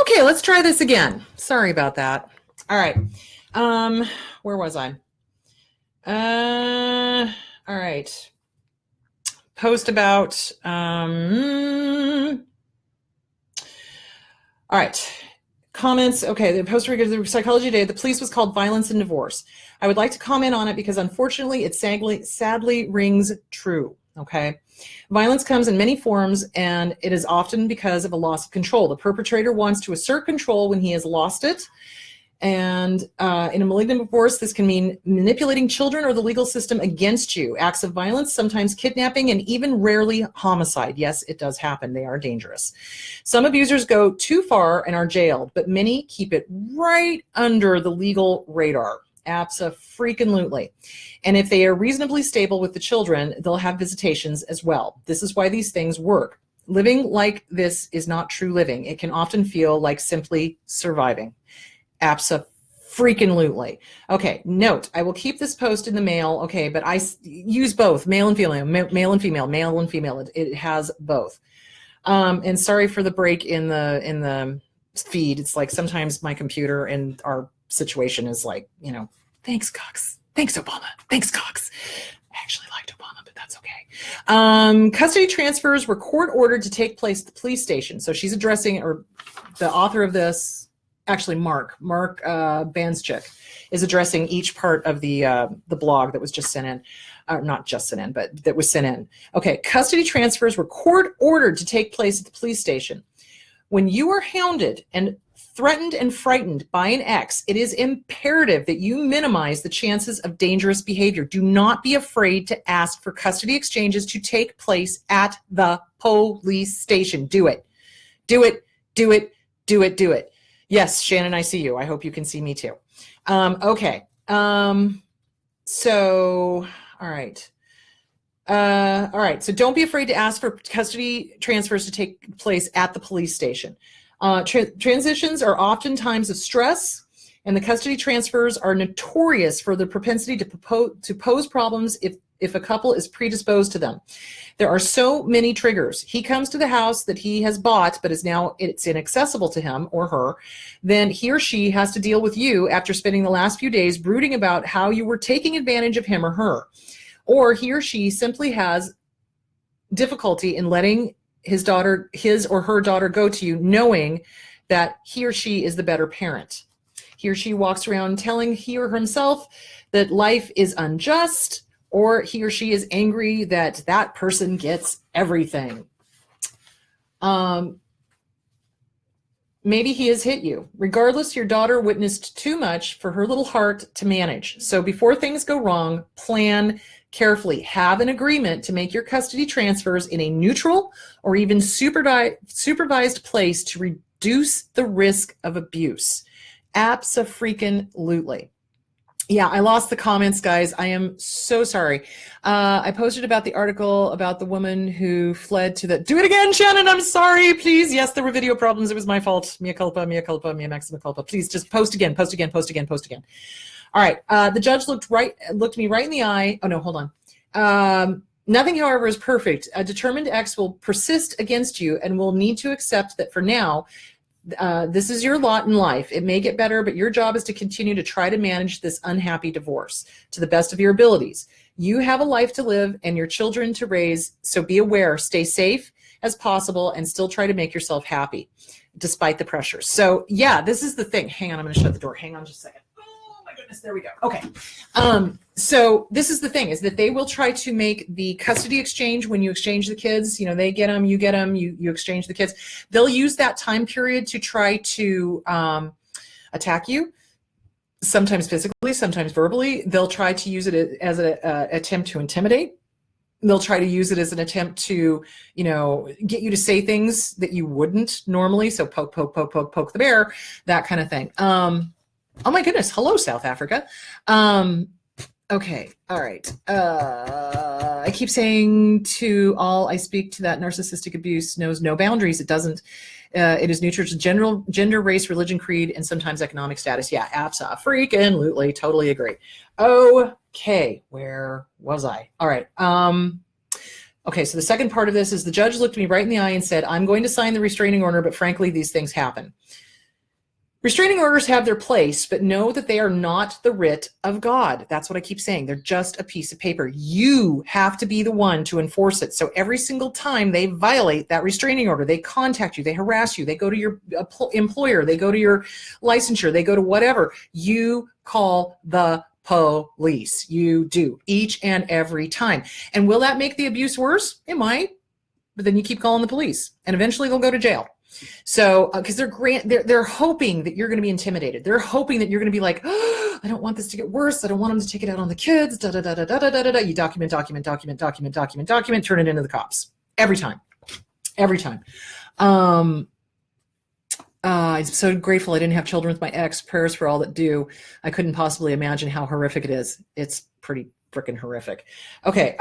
Okay, let's try this again. Sorry about that. All right. Where was I? All right. Post about, all right. Comments. Okay, the post regarding the Psychology Day, the police was called Violence and Divorce. I would like to comment on it because unfortunately it sadly rings true. Okay. Violence comes in many forms, and it is often because of a loss of control. The perpetrator wants to assert control when he has lost it. And in a malignant divorce, this can mean manipulating children or the legal system against you. Acts of violence, sometimes kidnapping, and even rarely homicide. Yes, it does happen. They are dangerous. Some abusers go too far and are jailed, but many keep it right under the legal radar. Abso-freaking-lutely. And if they are reasonably stable with the children, they'll have visitations as well. This is why these things work. Living like this is not true living. It can often feel like simply surviving. Abso-freaking-lutely. Okay, note, I will keep this post in the mail, okay, but I use both, male and female, male and female, male and female. It has both. And sorry for the break in the feed. It's like sometimes my computer and our situation is like, thanks, Cox. Thanks, Obama. Thanks, Cox. I actually liked Obama, but that's okay. Custody transfers were court ordered to take place at the police station. So she's addressing, or the author of this, actually Mark Banschik, is addressing each part of the blog that was just sent in. Not just sent in, but that was sent in. Okay, custody transfers were court ordered to take place at the police station. When you are hounded and threatened and frightened by an ex, it is imperative that you minimize the chances of dangerous behavior. Do not be afraid to ask for custody exchanges to take place at the police station. Do it. Do it. Do it. Do it. Do it. Yes, Shannon, I see you. I hope you can see me too. Okay. So, all right. All right. So don't be afraid to ask for custody transfers to take place at the police station. Transitions are often times of stress, and the custody transfers are notorious for the propensity to pose problems if a couple is predisposed to them. There are so many triggers. He comes to the house that he has bought, but it's inaccessible to him or her. Then he or she has to deal with you after spending the last few days brooding about how you were taking advantage of him or her. Or he or she simply has difficulty in letting his or her daughter go to you, knowing that he or she is the better parent. He or she walks around telling he or himself that life is unjust, or he or she is angry that that person gets everything. Maybe he has hit you. Regardless, your daughter witnessed too much for her little heart to manage. So before things go wrong, plan carefully. Have an agreement to make your custody transfers in a neutral or even supervised place to reduce the risk of abuse. Abso-freaking-lutely. Yeah, I lost the comments, guys. I am so sorry. I posted about the article about the woman who fled to the... Do it again, Shannon. I'm sorry, please. Yes, there were video problems. It was my fault. Mea culpa, mea maxima culpa. Please just post again, post again, post again, post again. All right. The judge looked me right in the eye. Oh, no, hold on. Nothing, however, is perfect. A determined ex will persist against you and will need to accept that for now, this is your lot in life. It may get better, but your job is to continue to try to manage this unhappy divorce to the best of your abilities. You have a life to live and your children to raise, so be aware, stay safe as possible, and still try to make yourself happy despite the pressures. So yeah, this is the thing. Hang on, I'm going to shut the door. Hang on just a second. Oh my goodness, there we go. Okay. So this is the thing, is that they will try to make the custody exchange when you exchange the kids, they get them, you exchange the kids. They'll use that time period to try to attack you, sometimes physically, sometimes verbally. They'll try to use it as an attempt to intimidate. They'll try to use it as an attempt to, get you to say things that you wouldn't normally. So poke the bear, that kind of thing. Oh my goodness. Hello, South Africa. Okay. All right. I keep saying to all I speak to that narcissistic abuse knows no boundaries. It doesn't. It is neutral to gender, race, religion, creed, and sometimes economic status. Yeah, abso-freaking-lutely. Totally agree. Okay. Where was I? All right. Okay. So the second part of this is the judge looked me right in the eye and said, I'm going to sign the restraining order, but frankly, these things happen. Restraining orders have their place, but know that they are not the writ of God. That's what I keep saying. They're just a piece of paper. You have to be the one to enforce it. So every single time they violate that restraining order, they contact you, they harass you, they go to your employer, they go to your licensure, they go to whatever, you call the police. You do, each and every time. And will that make the abuse worse? It might, but then you keep calling the police, and eventually they'll go to jail. So, because they're hoping that you're going to be intimidated. They're hoping that you're going to be like, oh, I don't want this to get worse. I don't want them to take it out on the kids. Da da da da da da da da. You document, turn it into the cops every time. I'm so grateful I didn't have children with my ex. Prayers for all that do. I couldn't possibly imagine how horrific it is. It's pretty freaking horrific. Okay.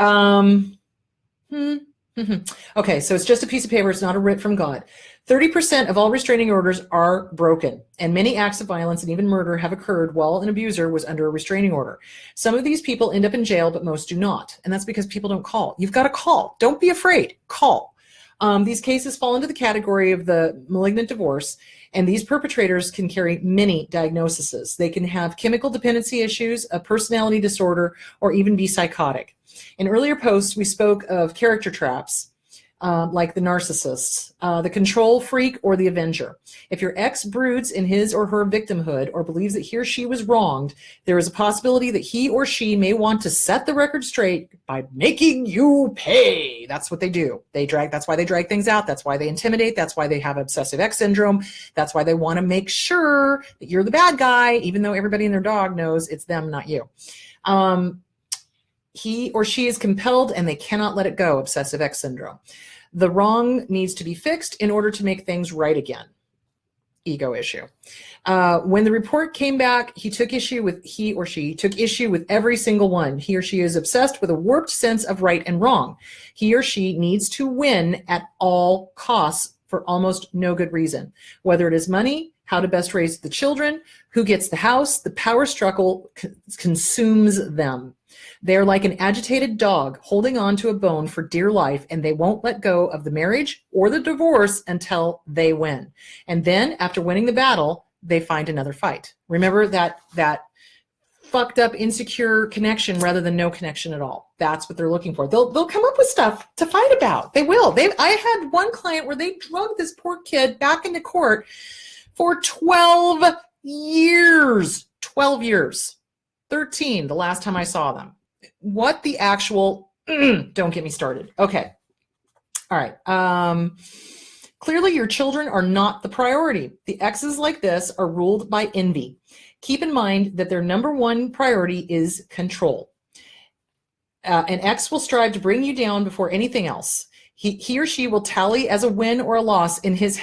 Okay, so it's just a piece of paper. It's not a writ from God. 30% of all restraining orders are broken, and many acts of violence and even murder have occurred while an abuser was under a restraining order. Some of these people end up in jail, but most do not, and that's because people don't call. You've got to call. Don't be afraid. Call. These cases fall into the category of the malignant divorce, and these perpetrators can carry many diagnoses. They can have chemical dependency issues, a personality disorder, or even be psychotic. In earlier posts, we spoke of character traps, like the narcissist, the control freak, or the avenger. If your ex broods in his or her victimhood or believes that he or she was wronged, there is a possibility that he or she may want to set the record straight by making you pay. That's what they do. That's why they drag things out. That's why they intimidate. That's why they have obsessive ex syndrome. That's why they want to make sure that you're the bad guy, even though everybody and their dog knows it's them, not you. He or she is compelled and they cannot let it go, obsessive ex syndrome. The wrong needs to be fixed in order to make things right again. Ego issue. When the report came back, he or she took issue with every single one. He or she is obsessed with a warped sense of right and wrong. He or she needs to win at all costs for almost no good reason. Whether it is money, how to best raise the children, who gets the house, the power struggle consumes them. They're like an agitated dog holding on to a bone for dear life, and they won't let go of the marriage or the divorce until they win. And then after winning the battle, they find another fight. Remember that fucked up, insecure connection rather than no connection at all. That's what they're looking for. They'll come up with stuff to fight about. They will. I had one client where they drug this poor kid back into court for 12 years. 12 years. 13 the last time I saw them. What the actual, don't get me started. Okay. All right. Clearly your children are not the priority. The exes like this are ruled by envy. Keep in mind that their number one priority is control. An ex will strive to bring you down before anything else. He or she will tally as a win or a loss in his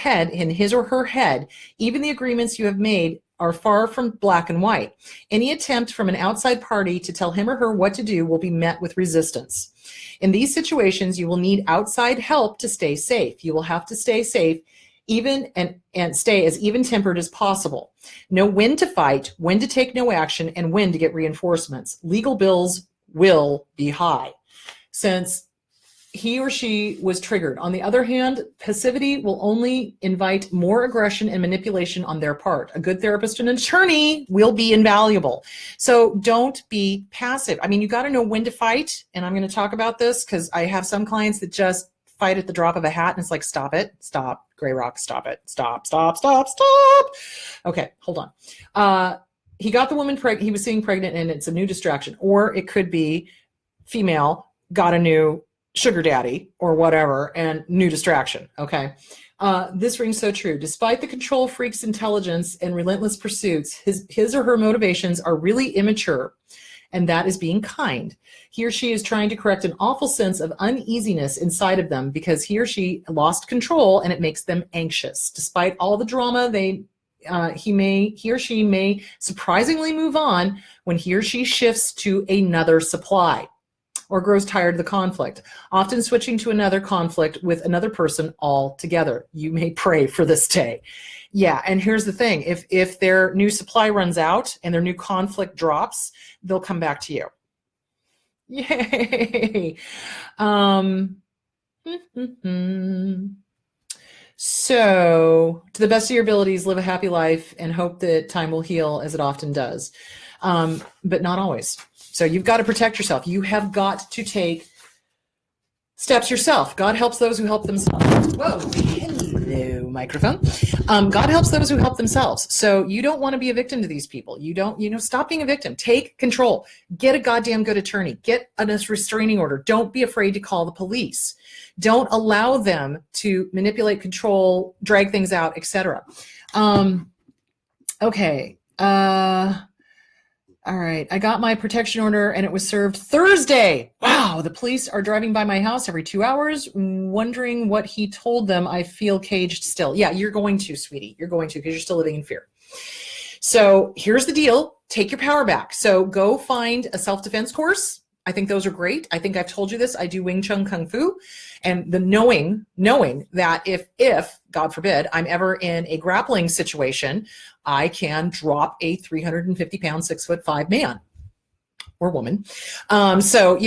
or her head. Even the agreements you have made are far from black and white. Any attempt from an outside party to tell him or her what to do will be met with resistance. In these situations, you will need outside help to stay safe. You will have to stay safe and stay as even-tempered as possible. Know when to fight, when to take no action, and when to get reinforcements. Legal bills will be high. Since he or she was triggered. On the other hand, passivity will only invite more aggression and manipulation on their part. A good therapist and attorney will be invaluable. So don't be passive. I mean, you got to know when to fight. And I'm going to talk about this because I have some clients that just fight at the drop of a hat. And it's like, stop it. Stop. Gray Rock, stop it. Stop. Okay, hold on. He got the woman pregnant. He was seeing pregnant and it's a new distraction. Or it could be female, got a new sugar daddy or whatever, and new distraction. Okay. This rings so true. Despite the control freak's intelligence and relentless pursuits, his or her motivations are really immature, and that is being kind. He or she is trying to correct an awful sense of uneasiness inside of them because he or she lost control and it makes them anxious. Despite all the drama, he or she may surprisingly move on when he or she shifts to another supply or grows tired of the conflict, often switching to another conflict with another person altogether. You may pray for this day. Yeah, and here's the thing. If their new supply runs out and their new conflict drops, they'll come back to you. Yay. So, to the best of your abilities, live a happy life and hope that time will heal as it often does. But not always. So, you've got to protect yourself. You have got to take steps yourself. God helps those who help themselves. Whoa, hello, microphone. God helps those who help themselves. So you don't want to be a victim to these people. You don't, stop being a victim. Take control. Get a goddamn good attorney. Get a restraining order. Don't be afraid to call the police. Don't allow them to manipulate, control, drag things out, etc. Okay. All right. I got my protection order and it was served Thursday. Wow. The police are driving by my house every 2 hours, wondering what he told them. I feel caged still. Yeah, you're going to, sweetie. You're going to, because you're still living in fear. So here's the deal. Take your power back. So go find a self-defense course. I think those are great. I think I've told you this. I do Wing Chun Kung Fu, and the knowing that if God forbid I'm ever in a grappling situation, I can drop a 350-pound, 6'5" man or woman. So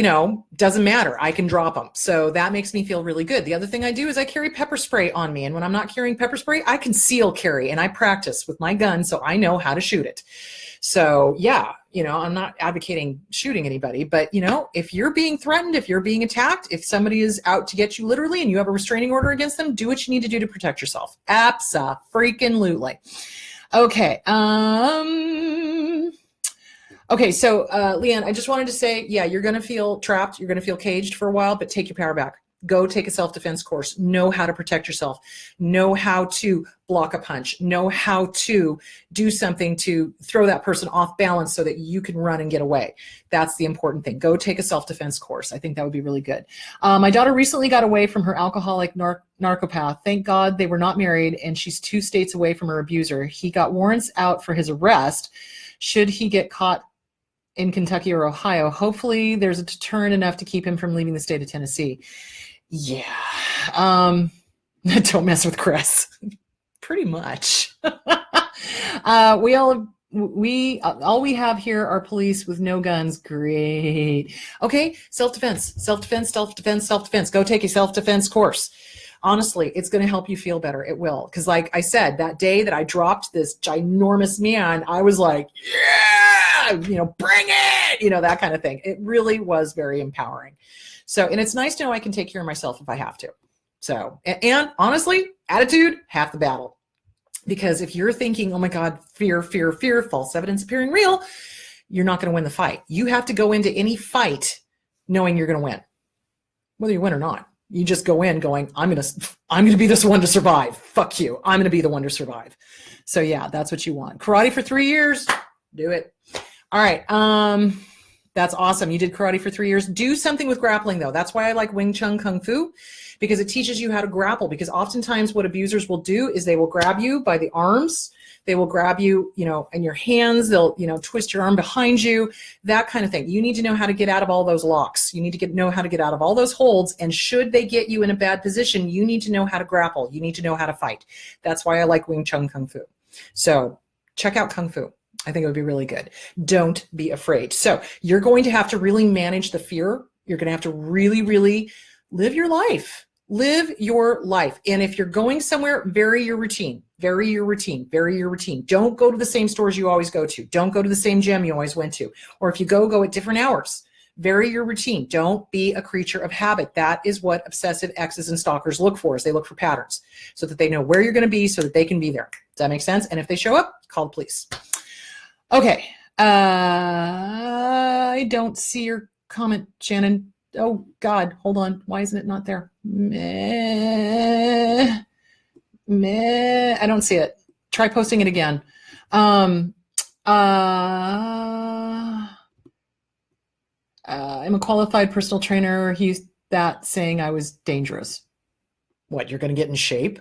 doesn't matter. I can drop them. So that makes me feel really good. The other thing I do is I carry pepper spray on me, and when I'm not carrying pepper spray, I conceal carry, and I practice with my gun, so I know how to shoot it. So yeah, I'm not advocating shooting anybody, but if you're being threatened, if you're being attacked, if somebody is out to get you literally and you have a restraining order against them, do what you need to do to protect yourself. Abso-freaking-lutely. Okay. Okay. So, Leanne, I just wanted to say, yeah, you're going to feel trapped. You're going to feel caged for a while, but take your power back. Go take a self-defense course. Know how to protect yourself. Know how to block a punch. Know how to do something to throw that person off balance so that you can run and get away. That's the important thing. Go take a self-defense course. I think that would be really good. My daughter recently got away from her alcoholic narcopath. Thank God they were not married, and she's 2 states away from her abuser. He got warrants out for his arrest. Should he get caught in Kentucky or Ohio, hopefully there's a deterrent enough to keep him from leaving the state of Tennessee. Yeah. Don't mess with Chris. Pretty much. All we have here are police with no guns. Great. Okay. Self-defense. Go take a self-defense course. Honestly, it's going to help you feel better. It will. Because like I said, that day that I dropped this ginormous man, I was like, yeah, bring it, that kind of thing. It really was very empowering. So, and it's nice to know I can take care of myself if I have to. So, and honestly, attitude, half the battle. Because if you're thinking, oh my God, fear, false evidence appearing real, you're not going to win the fight. You have to go into any fight knowing you're going to win, whether you win or not. You just go in going, I'm going to be this one to survive. Fuck you. I'm going to be the one to survive. So yeah, that's what you want. Karate for 3 years. Do it. All right. That's awesome. You did karate for 3 years. Do something with grappling though. That's why I like Wing Chun Kung Fu, because it teaches you how to grapple. Because oftentimes what abusers will do is they will grab you by the arms. They will grab you, in your hands. They'll, twist your arm behind you, that kind of thing. You need to know how to get out of all those locks. You need to know how to get out of all those holds. And should they get you in a bad position, you need to know how to grapple. You need to know how to fight. That's why I like Wing Chun Kung Fu. So check out Kung Fu. I think it would be really good. Don't be afraid. So you're going to have to really manage the fear. You're going to have to really, really live your life. Live your life. And if you're going somewhere, vary your routine. Don't go to the same stores you always go to. Don't go to the same gym you always went to. Or if you go at different hours. Vary your routine. Don't be a creature of habit. That is what obsessive exes and stalkers look for, is they look for patterns so that they know where you're going to be so that they can be there. Does that make sense? And if they show up, call the police. Okay. I don't see your comment, Shannon. Oh God, hold on. Why isn't it not there? I don't see it. Try posting it again. I'm a qualified personal trainer. He's saying I was dangerous. What, you're going to get in shape?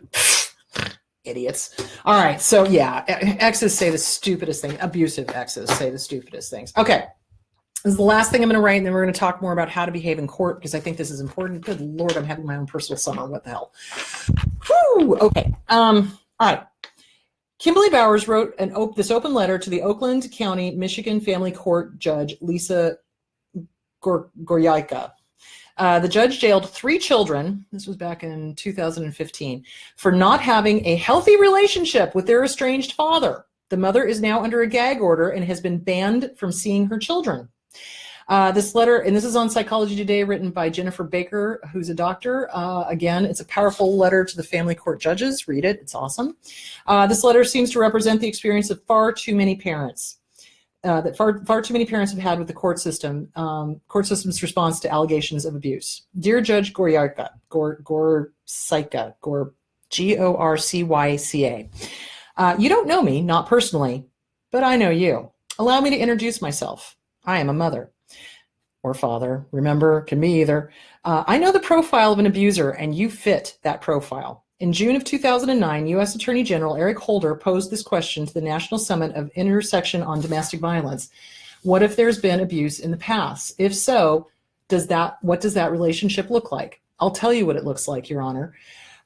Idiots. All right. So yeah, exes say the stupidest thing. Abusive exes say the stupidest things. Okay. This is the last thing I'm going to write, and then we're going to talk more about how to behave in court, because I think this is important. Good Lord, I'm having my own personal summer. What the hell? Whew. Okay. All right. Kimberly Bowers wrote this open letter to the Oakland County, Michigan Family Court Judge Lisa Goryaika. The judge jailed 3 children, this was back in 2015, for not having a healthy relationship with their estranged father. The mother is now under a gag order and has been banned from seeing her children. This letter, and this is on Psychology Today, written by Jennifer Baker, who's a doctor. Again, it's a powerful letter to the family court judges. Read it. It's awesome. This letter seems to represent the experience of far too many parents. That far too many parents have had with the court system, court system's response to allegations of abuse. Dear Judge Gorcyca, Gorcyca, you don't know me, not personally, but I know you. Allow me to introduce myself. I am a mother or father. Remember, can be either. I know the profile of an abuser, and you fit that profile. In June of 2009, U.S. Attorney General Eric Holder posed this question to the National Summit of Intersection on Domestic Violence. What if there's been abuse in the past? If so, what does that relationship look like? I'll tell you what it looks like, Your Honor.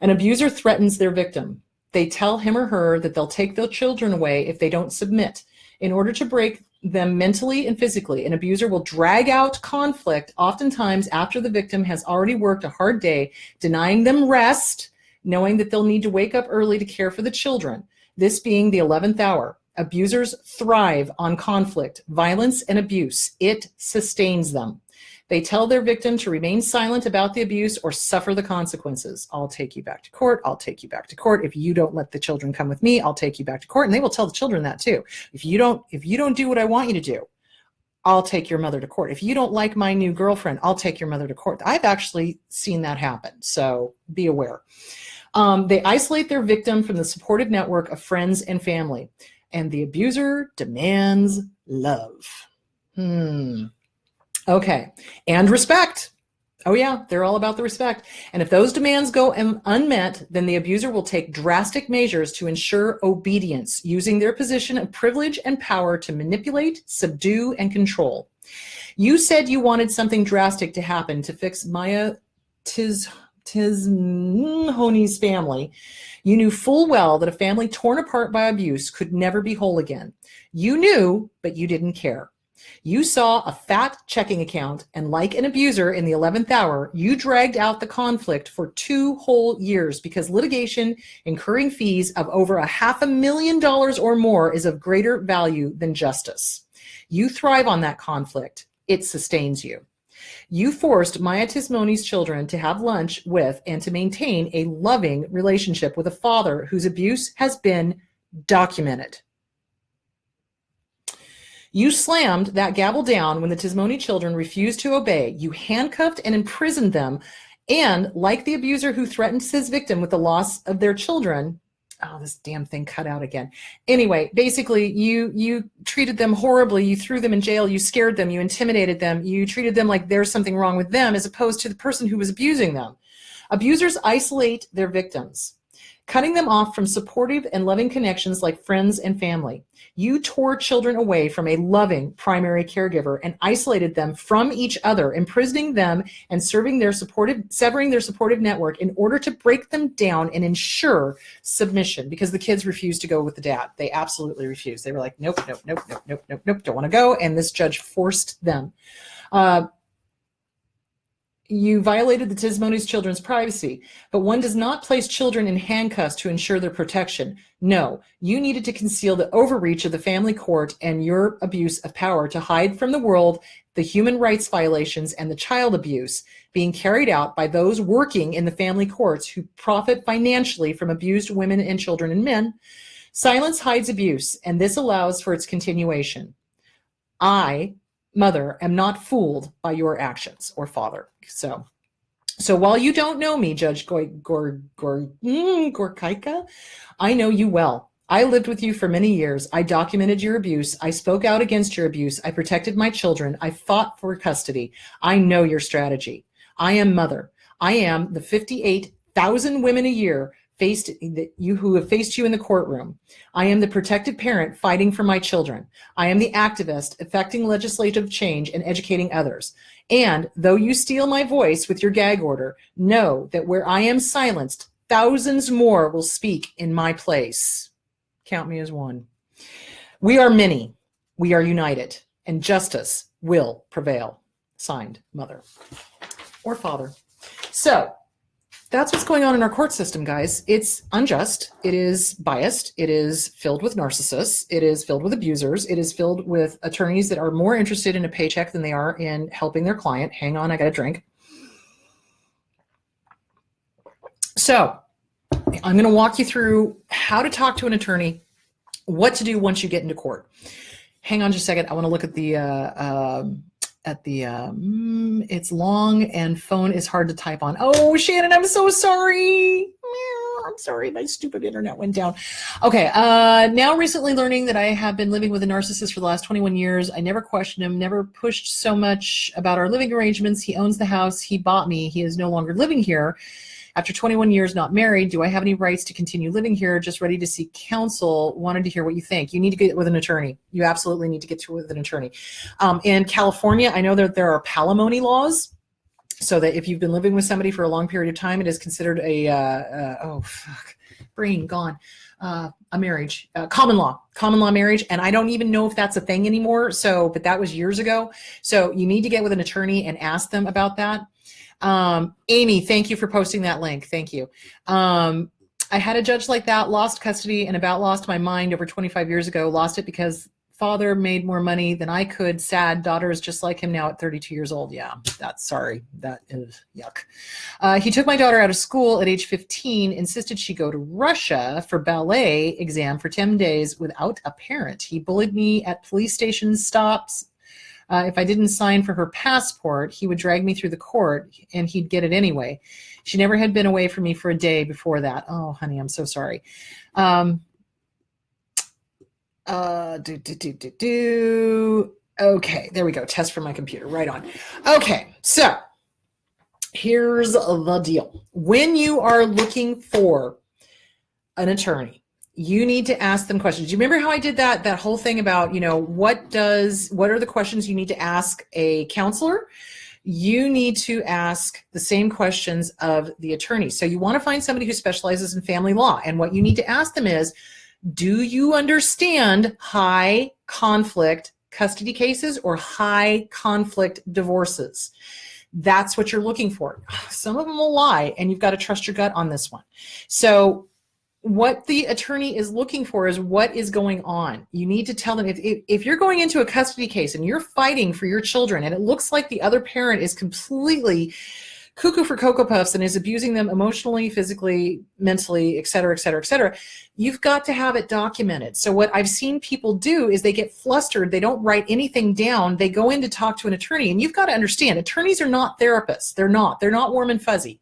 An abuser threatens their victim. They tell him or her that they'll take their children away if they don't submit. In order to break them mentally and physically, an abuser will drag out conflict, oftentimes after the victim has already worked a hard day, denying them rest, knowing that they'll need to wake up early to care for the children. This being the 11th hour. Abusers thrive on conflict, violence, and abuse. It sustains them. They tell their victim to remain silent about the abuse or suffer the consequences. I'll take you back to court. I'll take you back to court. If you don't let the children come with me, I'll take you back to court. And they will tell the children that too. If you don't do what I want you to do, I'll take your mother to court. If you don't like my new girlfriend, I'll take your mother to court. I've actually seen that happen, so be aware. They isolate their victim from the supportive network of friends and family, and the abuser demands love. Okay, and respect. Oh yeah, they're all about the respect. And if those demands go unmet, then the abuser will take drastic measures to ensure obedience, using their position of privilege and power to manipulate, subdue, and control. You said you wanted something drastic to happen to fix Maya Tishone's family. You knew full well that a family torn apart by abuse could never be whole again. You knew, but you didn't care. You saw a fat checking account, and like an abuser in the 11th hour, you dragged out the conflict for 2 whole years because litigation incurring fees of over $500,000 or more is of greater value than justice. You thrive on that conflict. It sustains you. You forced Maya Tishone's children to have lunch with and to maintain a loving relationship with a father whose abuse has been documented. You slammed that gavel down when the Tishone children refused to obey. You handcuffed and imprisoned them. And like the abuser who threatened his victim with the loss of their children, oh, this damn thing cut out again. Anyway, basically, you treated them horribly. You threw them in jail. You scared them. You intimidated them. You treated them like there's something wrong with them as opposed to the person who was abusing them. Abusers isolate their victims, cutting them off from supportive and loving connections like friends and family. You tore children away from a loving primary caregiver and isolated them from each other, imprisoning them and severing their supportive network in order to break them down and ensure submission, because the kids refused to go with the dad. They absolutely refused. They were like, nope, don't want to go. And this judge forced them. You violated the Tishone's children's privacy, but one does not place children in handcuffs to ensure their protection. No, you needed to conceal the overreach of the family court and your abuse of power to hide from the world the human rights violations and the child abuse being carried out by those working in the family courts who profit financially from abused women and children and men. Silence hides abuse, and this allows for its continuation. I, mother, am not fooled by your actions, or father. So while you don't know me, Judge Gorcyca, I know you well. I lived with you for many years. I documented your abuse. I spoke out against your abuse. I protected my children. I fought for custody. I know your strategy. I am mother. I am the 58,000 women a year who have faced you in the courtroom. I am the protective parent fighting for my children. I am the activist affecting legislative change and educating others. And though you steal my voice with your gag order, know that where I am silenced, thousands more will speak in my place. Count me as one. We are many. We are united, and justice will prevail. Signed, Mother. or father. So that's what's going on in our court system, guys. It's unjust. It is biased. It is filled with narcissists. It is filled with abusers. It is filled with attorneys that are more interested in a paycheck than they are in helping their client. Hang on, I got a drink. So I'm going to walk you through how to talk to an attorney, what to do once you get into court. Hang on just a second. I want to look at it's long and phone is hard to type on. Oh, Shannon, I'm so sorry. I'm sorry, my stupid internet went down. Okay, now recently learning that I have been living with a narcissist for the last 21 years. I never questioned him, never pushed so much about our living arrangements. He owns the house. He bought me. He is no longer living here. After 21 years not married, do I have any rights to continue living here? Just ready to seek counsel. Wanted to hear what you think. You need to get with an attorney. You absolutely need to get with an attorney. In California, I know that there are palimony laws, so that if you've been living with somebody for a long period of time, it is considered a brain gone. A marriage, common law marriage. And I don't even know if that's a thing anymore. So, but that was years ago. So you need to get with an attorney and ask them about that. Amy, thank you for posting that link. Thank you. I had a judge like that, lost custody and about lost my mind over 25 years ago. Lost it because father made more money than I could. Sad. Daughter is just like him now at 32 years old. Yeah, that's sorry. That is yuck. He took my daughter out of school at age 15, insisted she go to Russia for ballet exam for 10 days without a parent. He bullied me at police station stops. If I didn't sign for her passport, he would drag me through the court and he'd get it anyway. She never had been away from me for a day before that. Oh, honey, I'm so sorry. Okay, there we go. Test from my computer. Right on. Okay, so here's the deal. When you are looking for an attorney, you need to ask them questions. Do you remember how I did that whole thing about, what are the questions you need to ask a counselor? You need to ask the same questions of the attorney. So you want to find somebody who specializes in family law. And what you need to ask them is, do you understand high conflict custody cases or high conflict divorces? That's what you're looking for. Some of them will lie, and you've got to trust your gut on this one. So what the attorney is looking for is what is going on. You need to tell them if you're going into a custody case and you're fighting for your children and it looks like the other parent is completely cuckoo for Cocoa Puffs and is abusing them emotionally, physically, mentally, et cetera, et cetera, et cetera, you've got to have it documented. So what I've seen people do is they get flustered. They don't write anything down. They go in to talk to an attorney. And you've got to understand, attorneys are not therapists. They're not warm and fuzzy.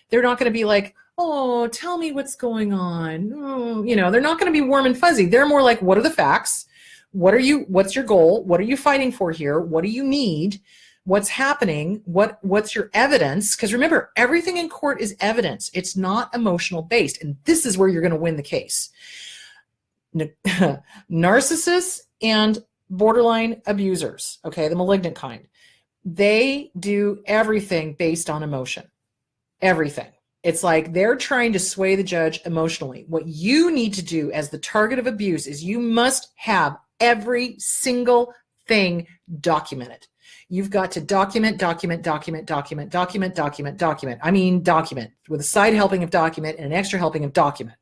They're not going to be like, oh, tell me what's going on. Oh, they're not going to be warm and fuzzy. They're more like, what are the facts? What's your goal? What are you fighting for here? What do you need? What's happening? What's your evidence? Because remember, everything in court is evidence. It's not emotional based. And this is where you're going to win the case. Narcissists and borderline abusers, okay, the malignant kind, they do everything based on emotion. Everything. It's like they're trying to sway the judge emotionally. What you need to do as the target of abuse is you must have every single thing documented. You've got to document. I mean, document with a side helping of document and an extra helping of document.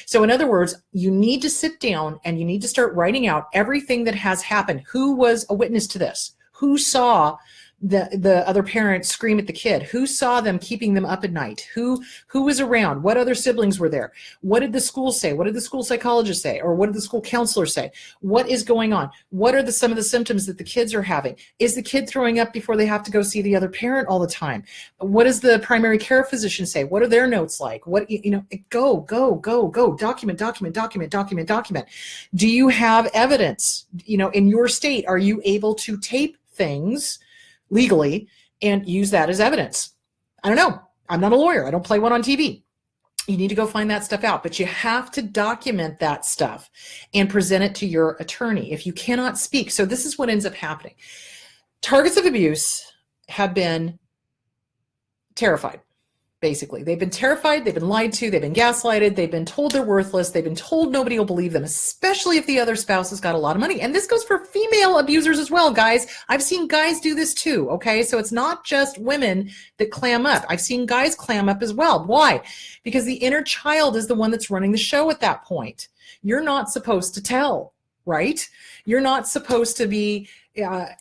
So in other words, you need to sit down and you need to start writing out everything that has happened. Who was a witness to this? Who saw the other parent scream at the kid? Who saw them keeping them up at night? Who was around? What other siblings were there? What did the school say? What did the school psychologist say? Or what did the school counselor say? What is going on? What are some of the symptoms that the kids are having? Is the kid throwing up before they have to go see the other parent all the time? What does the primary care physician say? What are their notes like? Go, document. Do you have evidence? In your state, are you able to tape things legally and use that as evidence? I don't know. I'm not a lawyer. I don't play one on TV. You need to go find that stuff out, but you have to document that stuff and present it to your attorney if you cannot speak. So this is what ends up happening. Targets of abuse have been terrified, basically. They've been terrified, they've been lied to, they've been gaslighted, they've been told they're worthless, they've been told nobody will believe them, especially if the other spouse has got a lot of money. And this goes for female abusers as well, guys. I've seen guys do this too, okay? So it's not just women that clam up. I've seen guys clam up as well. Why? Because the inner child is the one that's running the show at that point. You're not supposed to tell, right? You're not supposed to be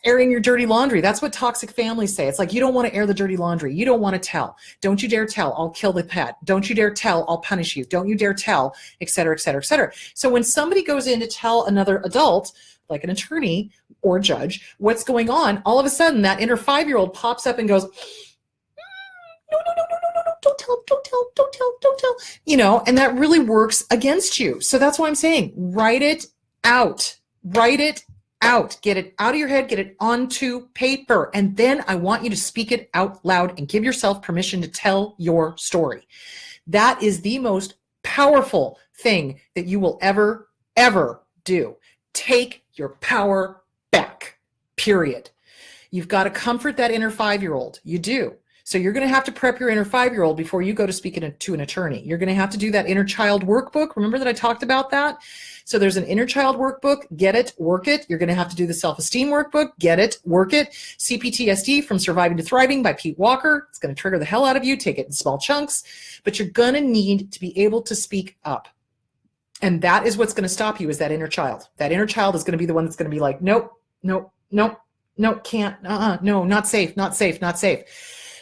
airing your dirty laundry. That's what toxic families say. It's like, you don't want to air the dirty laundry. You don't want to tell. Don't you dare tell. I'll kill the pet. Don't you dare tell. I'll punish you. Don't you dare tell, et cetera, et cetera, et cetera. So when somebody goes in to tell another adult, like an attorney or judge, what's going on, all of a sudden that inner 5-year-old pops up and goes, no, don't tell, don't tell, don't tell, don't tell, and that really works against you. So that's why I'm saying, write it out. Write it out. Get it out of your head, get it onto paper. And then I want you to speak it out loud and give yourself permission to tell your story. That is the most powerful thing that you will ever, ever do. Take your power back, period. You've got to comfort that inner 5-year-old. You do. So you're going to have to prep your inner 5-year-old before you go to speak to an attorney. You're going to have to do that inner child workbook. Remember that I talked about that? So there's an inner child workbook. Get it, work it. You're going to have to do the self-esteem workbook. Get it, work it. CPTSD, From Surviving to Thriving by Pete Walker. It's going to trigger the hell out of you. Take it in small chunks. But you're going to need to be able to speak up. And that is what's going to stop you, is that inner child. That inner child is going to be the one that's going to be like, nope, nope, nope, nope, can't, no, not safe, not safe, not safe.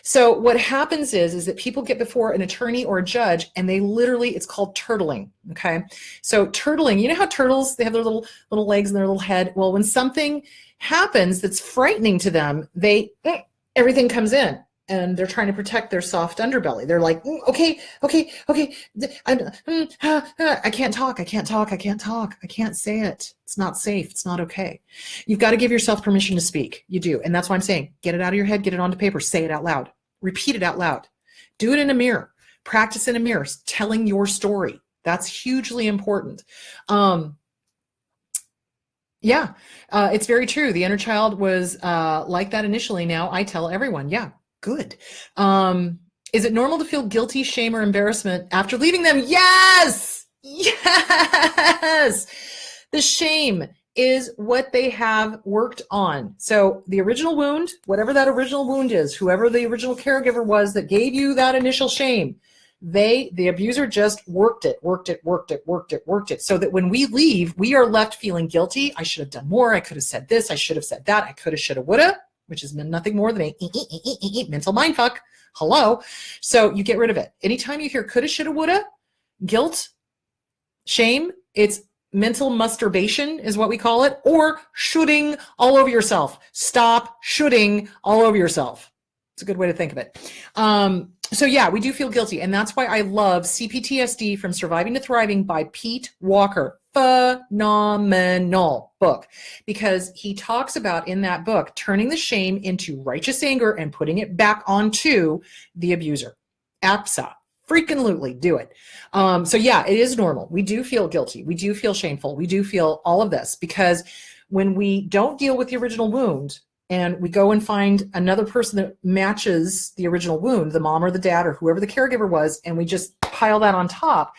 So what happens is that people get before an attorney or a judge, and they literally, it's called turtling, okay? So turtling, you know how turtles, they have their little legs and their little head? Well, when something happens that's frightening to them, everything comes in, and they're trying to protect their soft underbelly. They're like, okay, I can't talk, I can't talk, I can't talk, I can't say it. It's not safe, it's not okay. You've got to give yourself permission to speak. You do. And that's why I'm saying, get it out of your head, get it onto paper, say it out loud, repeat it out loud. Do it in a mirror, practice in a mirror, telling your story. That's hugely important. It's very true. The inner child was like that initially. Now I tell everyone, yeah, good. Is it normal to feel guilty, shame, or embarrassment after leaving them? Yes! Yes! The shame is what they have worked on. So the original wound, whatever that original wound is, whoever the original caregiver was that gave you that initial shame, the abuser just worked it, so that when we leave, we are left feeling guilty. I should have done more. I could have said this. I should have said that. I could have, should have, would have, which is nothing more than a mental mind fuck. Hello. So you get rid of it. Anytime you hear coulda, shoulda, woulda, guilt, shame, it's mental masturbation is what we call it, or shoulding all over yourself. Stop shoulding all over yourself. It's a good way to think of it. So yeah, we do feel guilty. And that's why I love CPTSD, From Surviving to Thriving by Pete Walker. Phenomenal book, because he talks about in that book turning the shame into righteous anger and putting it back onto the abuser. Freaking-lutely do it. So yeah, it is normal. We do feel guilty. We do feel shameful. We do feel all of this, because when we don't deal with the original wound and we go and find another person that matches the original wound, the mom or the dad or whoever the caregiver was, and we just pile that on top,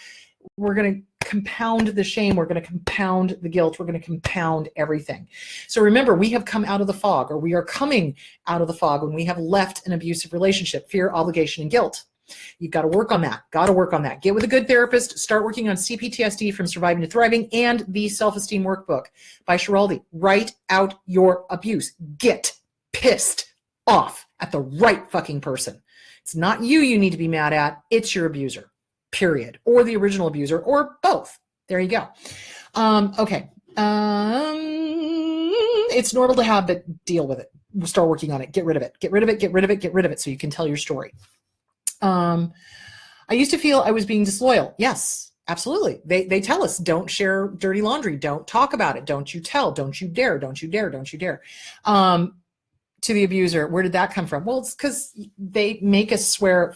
we're going to compound the shame. We're going to compound the guilt. We're going to compound everything. So remember, we have come out of the fog, or we are coming out of the fog when we have left an abusive relationship, fear, obligation, and guilt. You've got to work on that. Got to work on that. Get with a good therapist. Start working on CPTSD, From Surviving to Thriving, and the Self-Esteem Workbook by Schiraldi. Write out your abuse. Get pissed off at the right fucking person. It's not you need to be mad at. It's your abuser, period. Or the original abuser, or both. There you go. Okay. It's normal to have, but deal with it. Start working on it. Get rid of it. Get rid of it. Get rid of it. Get rid of it so you can tell your story. I used to feel I was being disloyal. Yes, absolutely. They tell us, don't share dirty laundry. Don't talk about it. Don't you tell. Don't you dare. Don't you dare. Don't you dare. To the abuser. Where did that come from? Well, it's because they make us swear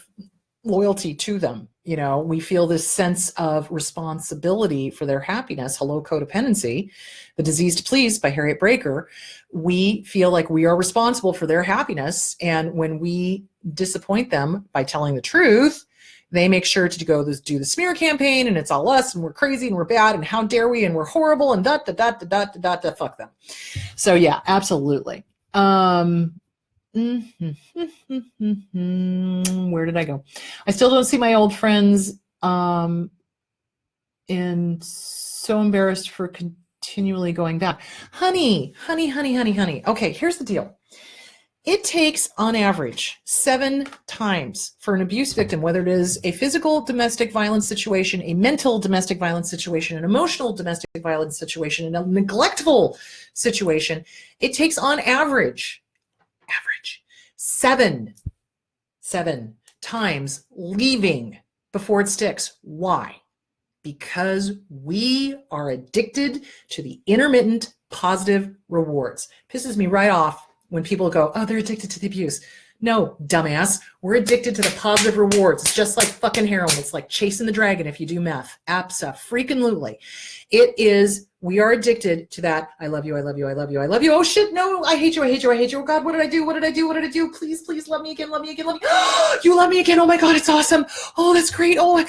loyalty to them. You know, we feel this sense of responsibility for their happiness. Hello, Codependency, The Disease to Please by Harriet Breaker. We feel like we are responsible for their happiness. And when we disappoint them by telling the truth, they make sure to go do the smear campaign, and it's all us, and we're crazy, and we're bad, and how dare we, and we're horrible, and fuck them. So yeah, absolutely. Where did I go? I still don't see my old friends, and so embarrassed for continually going back. Honey. Okay, here's the deal. It takes, on average, 7 times for an abuse victim, whether it is a physical domestic violence situation, a mental domestic violence situation, an emotional domestic violence situation, and a neglectful situation. It takes, on average, 7 times leaving before it sticks. Why? Because we are addicted to the intermittent positive rewards. Pisses me right off when people go, oh, they're addicted to the abuse. No, dumbass. We're addicted to the positive rewards. It's just like fucking heroin. It's like chasing the dragon if you do meth. Abso-freaking-lutely. It is, we are addicted to that. I love you, I love you, I love you, I love you. Oh shit, no, I hate you, I hate you, I hate you. Oh God, what did I do? What did I do? What did I do? Please, please love me again, love me again, love me. You love me again. Oh my God, it's awesome. Oh, that's great. Oh,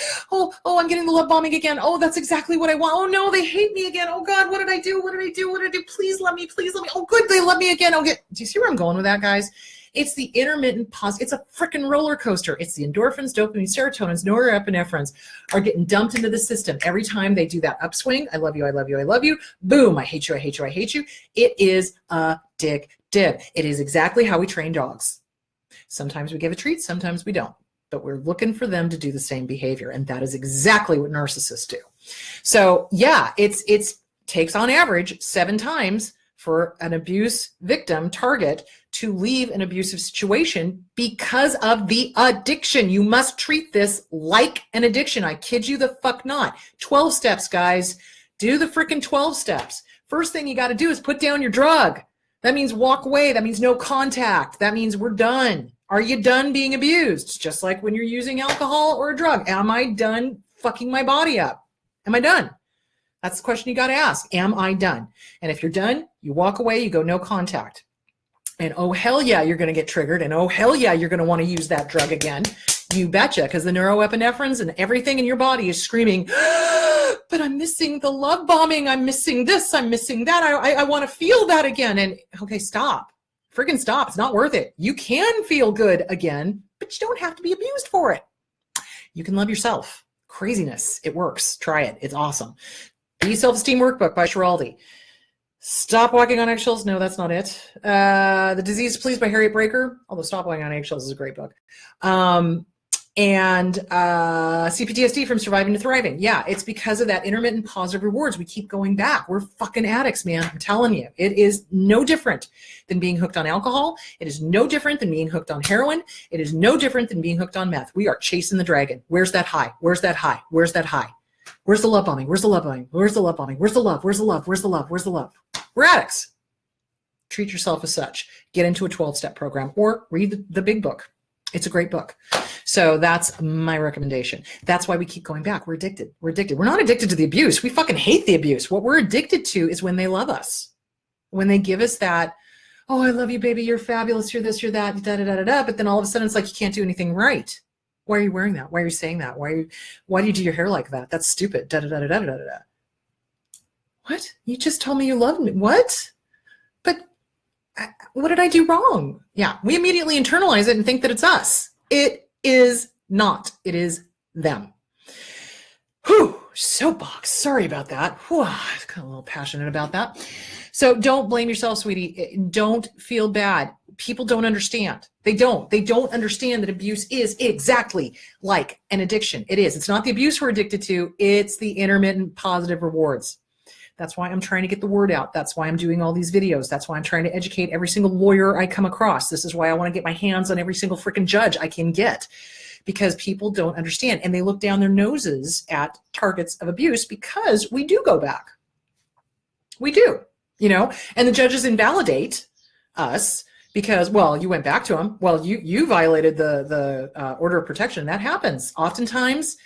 I'm getting the love bombing again. Oh, that's exactly what I want. Oh no, they hate me again. Oh God, what did I do? What did I do? What did I do? Please love me, please love me. Oh good, they love me again. Oh, do you see where I'm going with that, guys? It's the intermittent positive. It's a freaking roller coaster. It's the endorphins, dopamine, serotonins, norepinephrines are getting dumped into the system every time they do that upswing. I love you, I love you, I love you. Boom, I hate you, I hate you, I hate you. It is addictive. It is exactly how we train dogs. Sometimes we give a treat, sometimes we don't. But we're looking for them to do the same behavior. And that is exactly what narcissists do. So yeah, it's takes on average 7 times for an abuse victim target to leave an abusive situation because of the addiction. You must treat this like an addiction. I kid you the fuck not. 12 steps, guys. Do the freaking 12 steps. First thing you got to do is put down your drug. That means walk away. That means no contact. That means we're done. Are you done being abused? Just like when you're using alcohol or a drug. Am I done fucking my body up? Am I done? That's the question you got to ask. Am I done? And if you're done, you walk away, you go no contact. And oh, hell yeah, you're going to get triggered. And oh, hell yeah, you're going to want to use that drug again. You betcha, because the neuroepinephrines and everything in your body is screaming, but I'm missing the love bombing. I'm missing this. I'm missing that. I want to feel that again. And okay, stop. Freaking stop. It's not worth it. You can feel good again, but you don't have to be abused for it. You can love yourself. Craziness. It works. Try it. It's awesome. The Self-Esteem Workbook by Schiraldi. Stop Walking on Eggshells. No, that's not it. The Disease to Please by Harriet Breaker. Although Stop Walking on Eggshells is a great book. And CPTSD from Surviving to Thriving. Yeah, it's because of that intermittent positive rewards. We keep going back. We're fucking addicts, man. I'm telling you. It is no different than being hooked on alcohol. It is no different than being hooked on heroin. It is no different than being hooked on meth. We are chasing the dragon. Where's that high? Where's that high? Where's that high? Where's the love bombing? Where's the love bombing? Where's the love bombing? Where's the love? Where's the love? Where's the love? Where's the love? We're addicts. Treat yourself as such. Get into a 12-step program or read the big book. It's a great book. So that's my recommendation. That's why we keep going back. We're addicted. We're addicted. We're not addicted to the abuse. We fucking hate the abuse. What we're addicted to is when they love us. When they give us that, oh, I love you, baby. You're fabulous. You're this, you're that, da, da, da, da, da. But then all of a sudden it's like you can't do anything right. Why are you wearing that? Why are you saying that? Why do you do your hair like that? That's stupid. Da, da, da, da, da, da, da. What? You just told me you loved me. What? But what did I do wrong? Yeah, we immediately internalize it and think that it's us. It is not. It is them. Whew, soapbox. Sorry about that. Whew, I was kind of a little passionate about that. So don't blame yourself, sweetie. Don't feel bad. People don't understand. They don't understand that abuse is exactly like an addiction. It is. It's not the abuse we're addicted to. It's the intermittent positive rewards. That's why I'm trying to get the word out. That's why I'm doing all these videos. That's why I'm trying to educate every single lawyer I come across. This is why I want to get my hands on every single freaking judge I can get, because people don't understand and they look down their noses at targets of abuse because we do go back. We do, and the judges invalidate us because, well, you went back to them. Well, you violated the order of protection. That happens. Oftentimes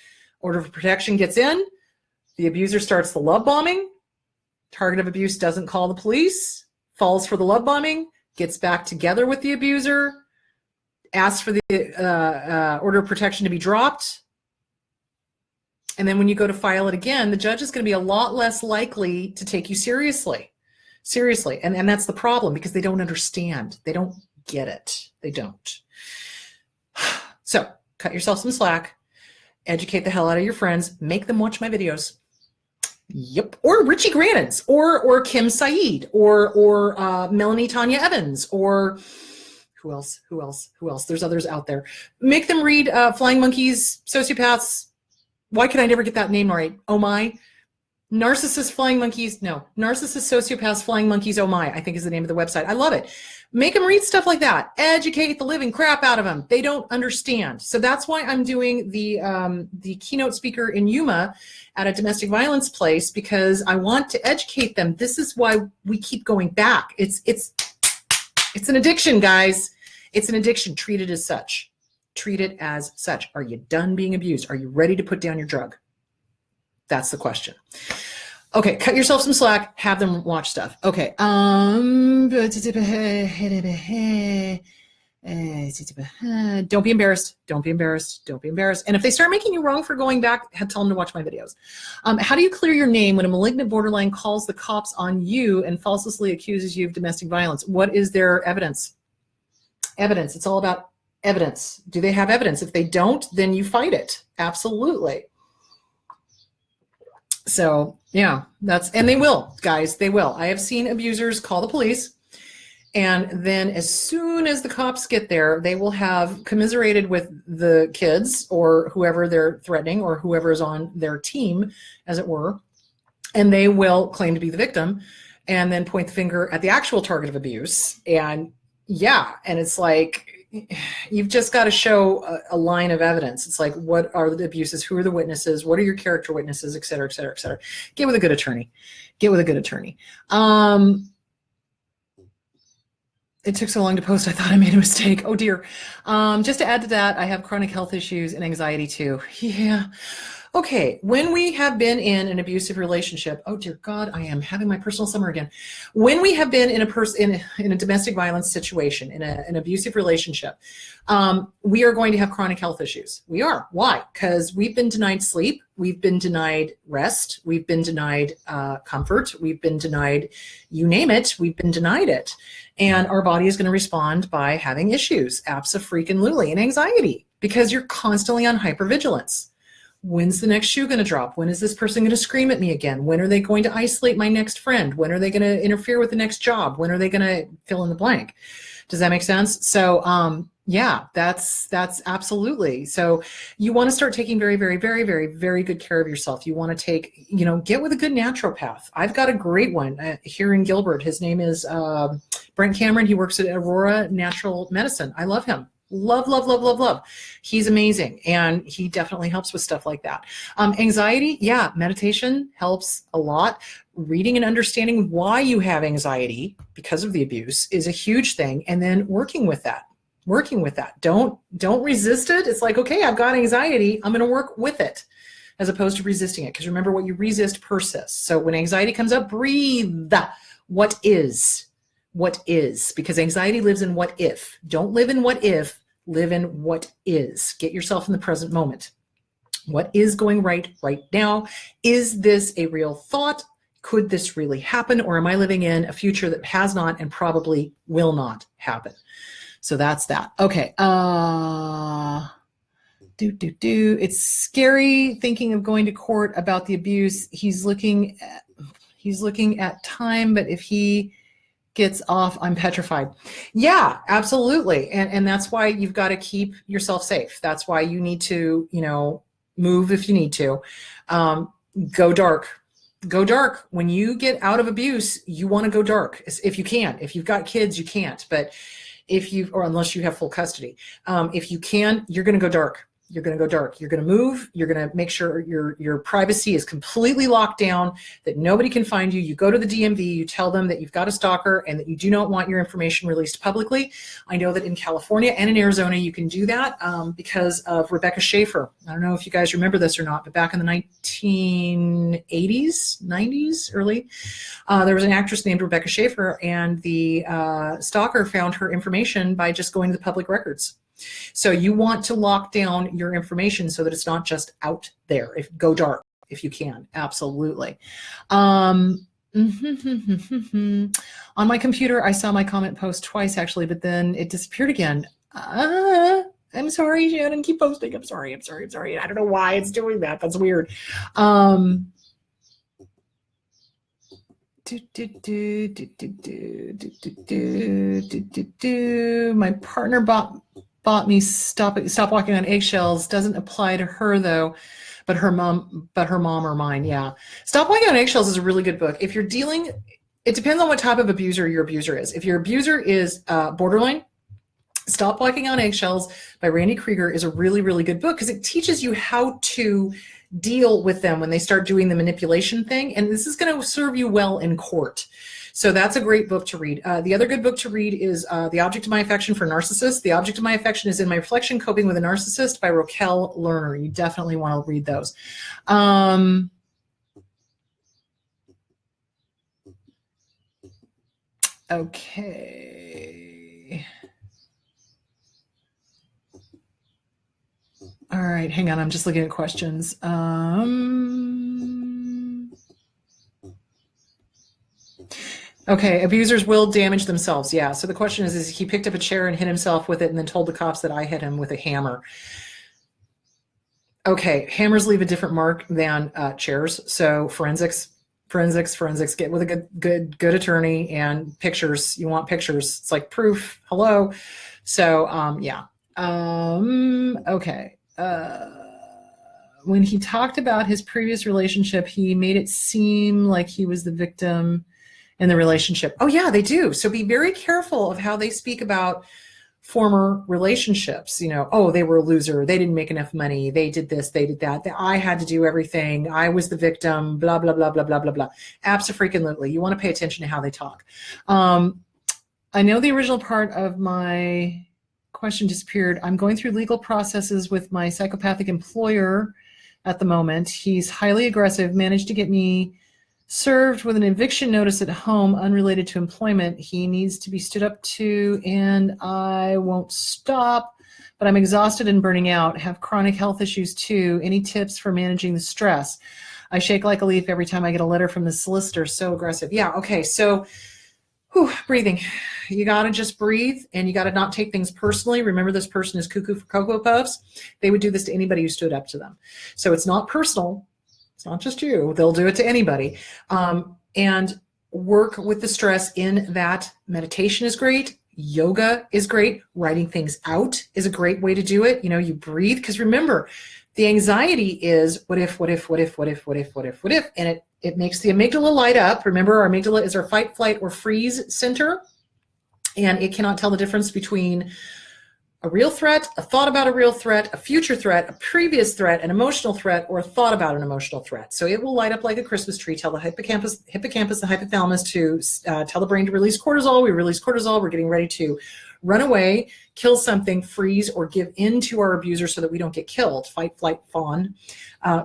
Order of protection gets in. The abuser starts the love bombing. Target of abuse doesn't call the police, falls for the love bombing, gets back together with the abuser, asks for the order of protection to be dropped. And then when you go to file it again, the judge is going to be a lot less likely to take you seriously. And that's the problem, because they don't understand. They don't get it. They don't. So cut yourself some slack, educate the hell out of your friends, make them watch my videos. Yep. Or Richie Grannon's, or Kim Saeed, or Melanie Tanya Evans, or who else? There's others out there. Make them read Flying Monkeys, Sociopaths. Why can I never get that name right? Oh my. Narcissist Flying Monkeys. No. Narcissist Sociopaths Flying Monkeys. Oh my, I think is the name of the website. I love it. Make them read stuff like that. Educate the living crap out of them. They don't understand. So that's why I'm doing the keynote speaker in Yuma at a domestic violence place, because I want to educate them. This is why we keep going back. It's an addiction, guys. It's an addiction. Treat it as such. Treat it as such. Are you done being abused? Are you ready to put down your drug? That's the question. Okay, cut yourself some slack, have them watch stuff. Okay. Don't be embarrassed. Don't be embarrassed. Don't be embarrassed. And if they start making you wrong for going back, tell them to watch my videos. How do you clear your name when a malignant borderline calls the cops on you and falsely accuses you of domestic violence? What is their evidence? Evidence. It's all about evidence. Do they have evidence? If they don't, then you fight it. Absolutely. So yeah, and they will, guys, they will. I have seen abusers call the police, and then as soon as the cops get there, they will have commiserated with the kids or whoever they're threatening or whoever is on their team, as it were, and they will claim to be the victim and then point the finger at the actual target of abuse. And yeah, and it's like, you've just got to show a line of evidence. It's like, what are the abuses? Who are the witnesses? What are your character witnesses, et cetera, et cetera, et cetera. Get with a good attorney. Get with a good attorney. It took so long to post, I thought I made a mistake. Oh dear. Just to add to that, I have chronic health issues and anxiety too. Yeah. Okay, when we have been in an abusive relationship, oh dear God, I am having my personal summer again. When we have been in a domestic violence situation, in an abusive relationship, we are going to have chronic health issues. We are. Why? Because we've been denied sleep, we've been denied rest, we've been denied comfort, we've been denied, you name it, we've been denied it. And our body is going to respond by having issues, abso-freaking-lutely, and anxiety, because you're constantly on hypervigilance. When's the next shoe going to drop? When is this person going to scream at me again? When are they going to isolate my next friend? When are they going to interfere with the next job? When are they going to fill in the blank? Does that make sense? So yeah, that's absolutely. So you want to start taking very, very, very, very, very good care of yourself. You want to take, get with a good naturopath. I've got a great one here in Gilbert. His name is Brent Cameron. He works at Aurora Natural Medicine. I love him. Love, love, love, love, love. He's amazing. And he definitely helps with stuff like that. Anxiety, yeah, meditation helps a lot. Reading and understanding why you have anxiety because of the abuse is a huge thing. And then working with that. Don't resist it. It's like, okay, I've got anxiety. I'm going to work with it as opposed to resisting it. Because remember, what you resist persists. So when anxiety comes up, breathe. What is? Because anxiety lives in what if. Don't live in what if. Live in what is. Get yourself in the present moment. What is going right now? Is this a real thought? Could this really happen? Or am I living in a future that has not and probably will not happen? So that's that. Okay. It's scary thinking of going to court about the abuse. He's looking at time, but if he gets off, I'm petrified. Yeah, absolutely. And that's why you've got to keep yourself safe. That's why you need to, move if you need to. Go dark. Go dark. When you get out of abuse, you want to go dark if you can. If you've got kids, you can't. But or unless you have full custody. If you can, you're going to go dark. You're going to go dark. You're going to move. You're going to make sure your privacy is completely locked down, that nobody can find you. You go to the DMV, you tell them that you've got a stalker and that you do not want your information released publicly. I know that in California and in Arizona, you can do that because of Rebecca Schaefer. I don't know if you guys remember this or not, but back in the 1980s, 90s, early, there was an actress named Rebecca Schaefer, and the stalker found her information by just going to the public records. So you want to lock down your information so that it's not just out there. Go dark if you can. Absolutely. On my computer, I saw my comment post twice actually, but then it disappeared again. I'm sorry, Shannon. Keep posting. I'm sorry. I don't know why it's doing that. That's weird. My partner bought me Stop Walking on Eggshells. Doesn't apply to her though, but her mom or mine. Yeah. Stop Walking on Eggshells is a really good book. If you're dealing, it depends on what type of abuser your abuser is. If your abuser is borderline, Stop Walking on Eggshells by Randy Krieger is a really, really good book because it teaches you how to deal with them when they start doing the manipulation thing. And this is going to serve you well in court. So that's a great book to read. The other good book to read is The Object of My Affection for Narcissists. The Object of My Affection is In My Reflection, Coping with a Narcissist by Raquel Lerner. You definitely want to read those. Okay. All right, hang on. I'm just looking at questions. Okay, abusers will damage themselves. Yeah, so the question is he picked up a chair and hit himself with it and then told the cops that I hit him with a hammer. Okay, hammers leave a different mark than chairs. So forensics, get with a good attorney and pictures. You want pictures. It's like proof. Hello. So yeah. Okay. When he talked about his previous relationship, he made it seem like he was the victim in the relationship. Oh yeah, they do. So be very careful of how they speak about former relationships. You know, oh, they were a loser. They didn't make enough money. They did this, they did that. I had to do everything. I was the victim, blah, blah, blah, blah, blah, blah, blah. Abso-freaking-lutely. You want to pay attention to how they talk. I know the original part of my question disappeared. I'm going through legal processes with my psychopathic employer at the moment. He's highly aggressive, managed to get me served with an eviction notice at home unrelated to employment. He needs to be stood up to, and I won't stop, but I'm exhausted and burning out, have chronic health issues too. Any tips for managing the stress? I shake like a leaf every time I get a letter from the solicitor. So aggressive. Yeah, okay, so breathing. You got to just breathe, and you got to not take things personally. Remember, this person is cuckoo for Cocoa Puffs. They would do this to anybody who stood up to them. So it's not personal. It's not just you. They'll do it to anybody. And work with the stress in that. Meditation is great. Yoga is great. Writing things out is a great way to do it. You know, you breathe, because remember, the anxiety is what if, and it makes the amygdala light up. Remember, our amygdala is our fight, flight, or freeze center, and it cannot tell the difference between a real threat, a thought about a real threat, a future threat, a previous threat, an emotional threat, or a thought about an emotional threat. So it will light up like a Christmas tree, tell the hippocampus, the hypothalamus to tell the brain to release cortisol. We release cortisol. We're getting ready to run away, kill something, freeze, or give in to our abuser so that we don't get killed. Fight, flight, fawn,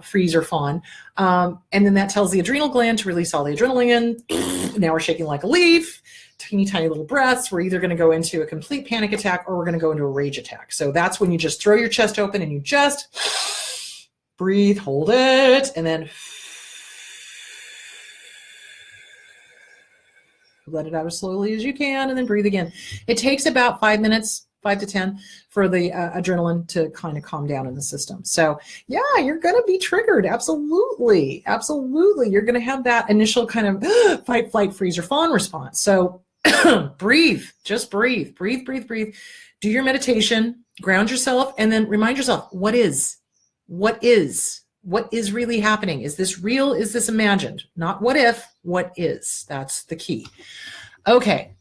freeze, or fawn. And then that tells the adrenal gland to release all the adrenaline. Now we're shaking like a leaf. Teeny tiny little breaths. We're either going to go into a complete panic attack or we're going to go into a rage attack. So that's when you just throw your chest open and you just breathe, hold it, and then let it out as slowly as you can, and then breathe again. It takes about 5 minutes, 5 to 10, for the adrenaline to kind of calm down in the system. So yeah, you're going to be triggered. Absolutely. Absolutely. You're going to have that initial kind of fight, flight, freeze, or fawn response. So breathe, just breathe. Do your meditation, ground yourself, and then remind yourself, what is really happening? Is this real? Is this imagined? Not what if, what is. That's the key. Okay.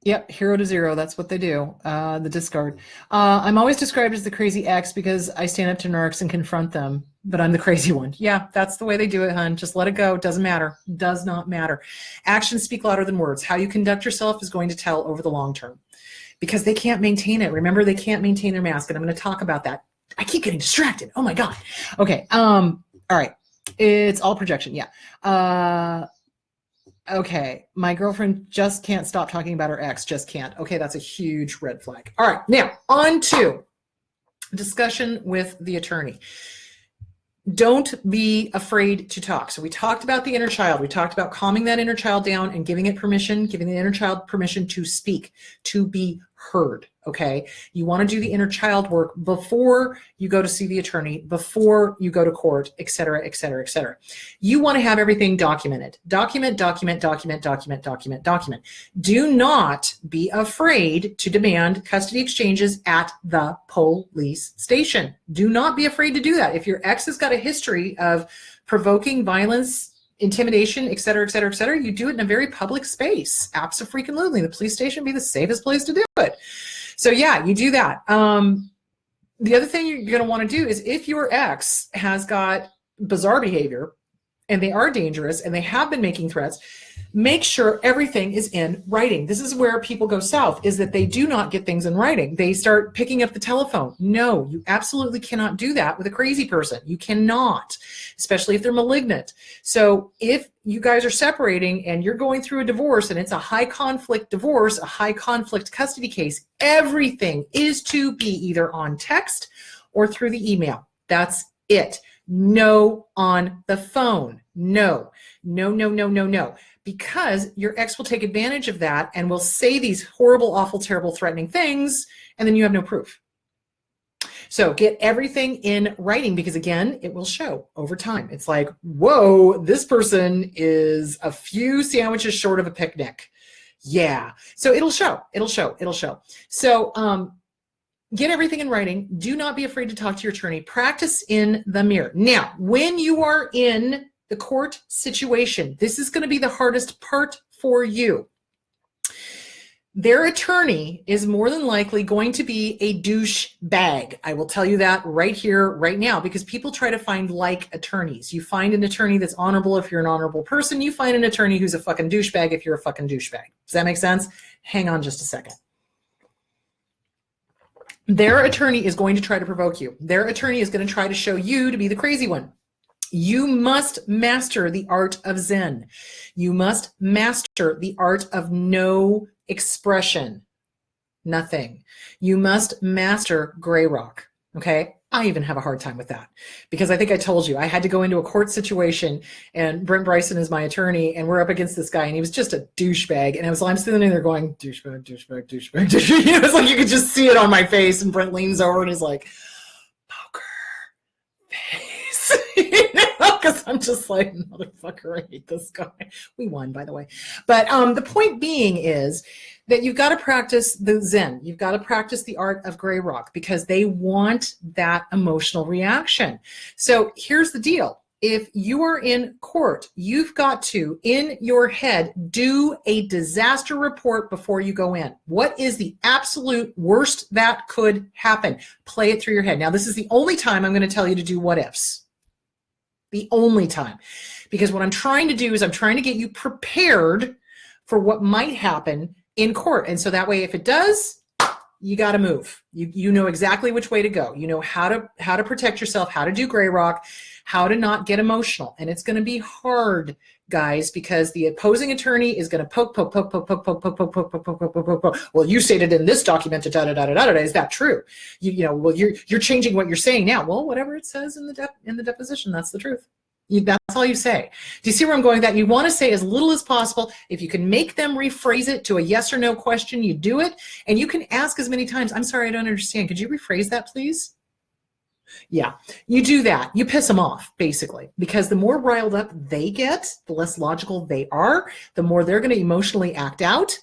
Yep, hero to zero. That's what they do. The discard. I'm always described as the crazy ex because I stand up to narcs and confront them, but I'm the crazy one. Yeah, that's the way they do it, hun. Just let it go. Doesn't matter. Does not matter. Actions speak louder than words. How you conduct yourself is going to tell over the long term because they can't maintain it. Remember, they can't maintain their mask, and I'm going to talk about that. I keep getting distracted. Oh my God. Okay. All right. It's all projection. Yeah. Okay, my girlfriend just can't stop talking about her ex, just can't. Okay, that's a huge red flag. All right, now on to discussion with the attorney. Don't be afraid to talk. So we talked about the inner child. We talked about calming that inner child down and giving it permission, giving the inner child permission to speak, to be heard, okay? You want to do the inner child work before you go to see the attorney, before you go to court, et cetera, et cetera, et cetera. You want to have everything documented. Document, document, document, document, document, document. Do not be afraid to demand custody exchanges at the police station. Do not be afraid to do that. If your ex has got a history of provoking violence, intimidation, et cetera, et cetera, et cetera, you do it in a very public space. Abso-freaking-lutely. The police station would be the safest place to do it. So yeah, you do that. The other thing you're going to want to do is if your ex has got bizarre behavior and they are dangerous and they have been making threats, make sure everything is in writing. This is where people go south, is that they do not get things in writing. They start picking up the telephone. No, you absolutely cannot do that with a crazy person. You cannot, especially if they're malignant. So if you guys are separating and you're going through a divorce and it's a high conflict divorce, a high conflict custody case, everything is to be either on text or through the email. That's it. No on the phone. No, no, no, no, no, no. Because your ex will take advantage of that and will say these horrible, awful, terrible, threatening things, and then you have no proof. So get everything in writing because, again, it will show over time. It's like, whoa, this person is a few sandwiches short of a picnic. Yeah. So it'll show. It'll show. It'll show. So get everything in writing. Do not be afraid to talk to your attorney. Practice in the mirror. Now, when you are in the court situation, this is going to be the hardest part for you. Their attorney is more than likely going to be a douche bag. I will tell you that right here, right now, because people try to find like attorneys. You find an attorney that's honorable if you're an honorable person. You find an attorney who's a fucking douchebag if you're a fucking douchebag. Does that make sense? Hang on just a second. Their attorney is going to try to provoke you. Their attorney is going to try to show you to be the crazy one. You must master the art of Zen. You must master the art of no expression, nothing. You must master gray rock, okay? I even have a hard time with that because I think I told you I had to go into a court situation and Brent Bryson is my attorney and we're up against this guy and he was just a douchebag. And I'm sitting there going, douchebag, douchebag, douchebag, douchebag. You know, it's like you could just see it on my face and Brent leans over and he's like, poker face. Because I'm just like, motherfucker, I hate this guy. We won, by the way. But the point being is that you've got to practice the Zen. You've got to practice the art of gray rock because they want that emotional reaction. So here's the deal. If you are in court, you've got to, in your head, do a disaster report before you go in. What is the absolute worst that could happen? Play it through your head. Now, this is the only time I'm going to tell you to do what ifs. The only time. Because what I'm trying to do is I'm trying to get you prepared for what might happen in court. And so that way, if it does, you got to move. You know exactly which way to go. You know how to protect yourself, how to do gray rock, how to not get emotional. And it's going to be hard, guys, because the opposing attorney is going to poke. Well, you stated in this document, is that true? Well, you're changing what you're saying now. Well, whatever it says in the deposition, that's the truth. That's all you say. Do you see where I'm going with that? You want to say as little as possible. If you can make them rephrase it to a yes or no question, you do it. And you can ask as many times, I'm sorry, I don't understand. Could you rephrase that, please? Yeah, you do that. You piss them off, basically, because the more riled up they get, the less logical they are, the more they're going to emotionally act out,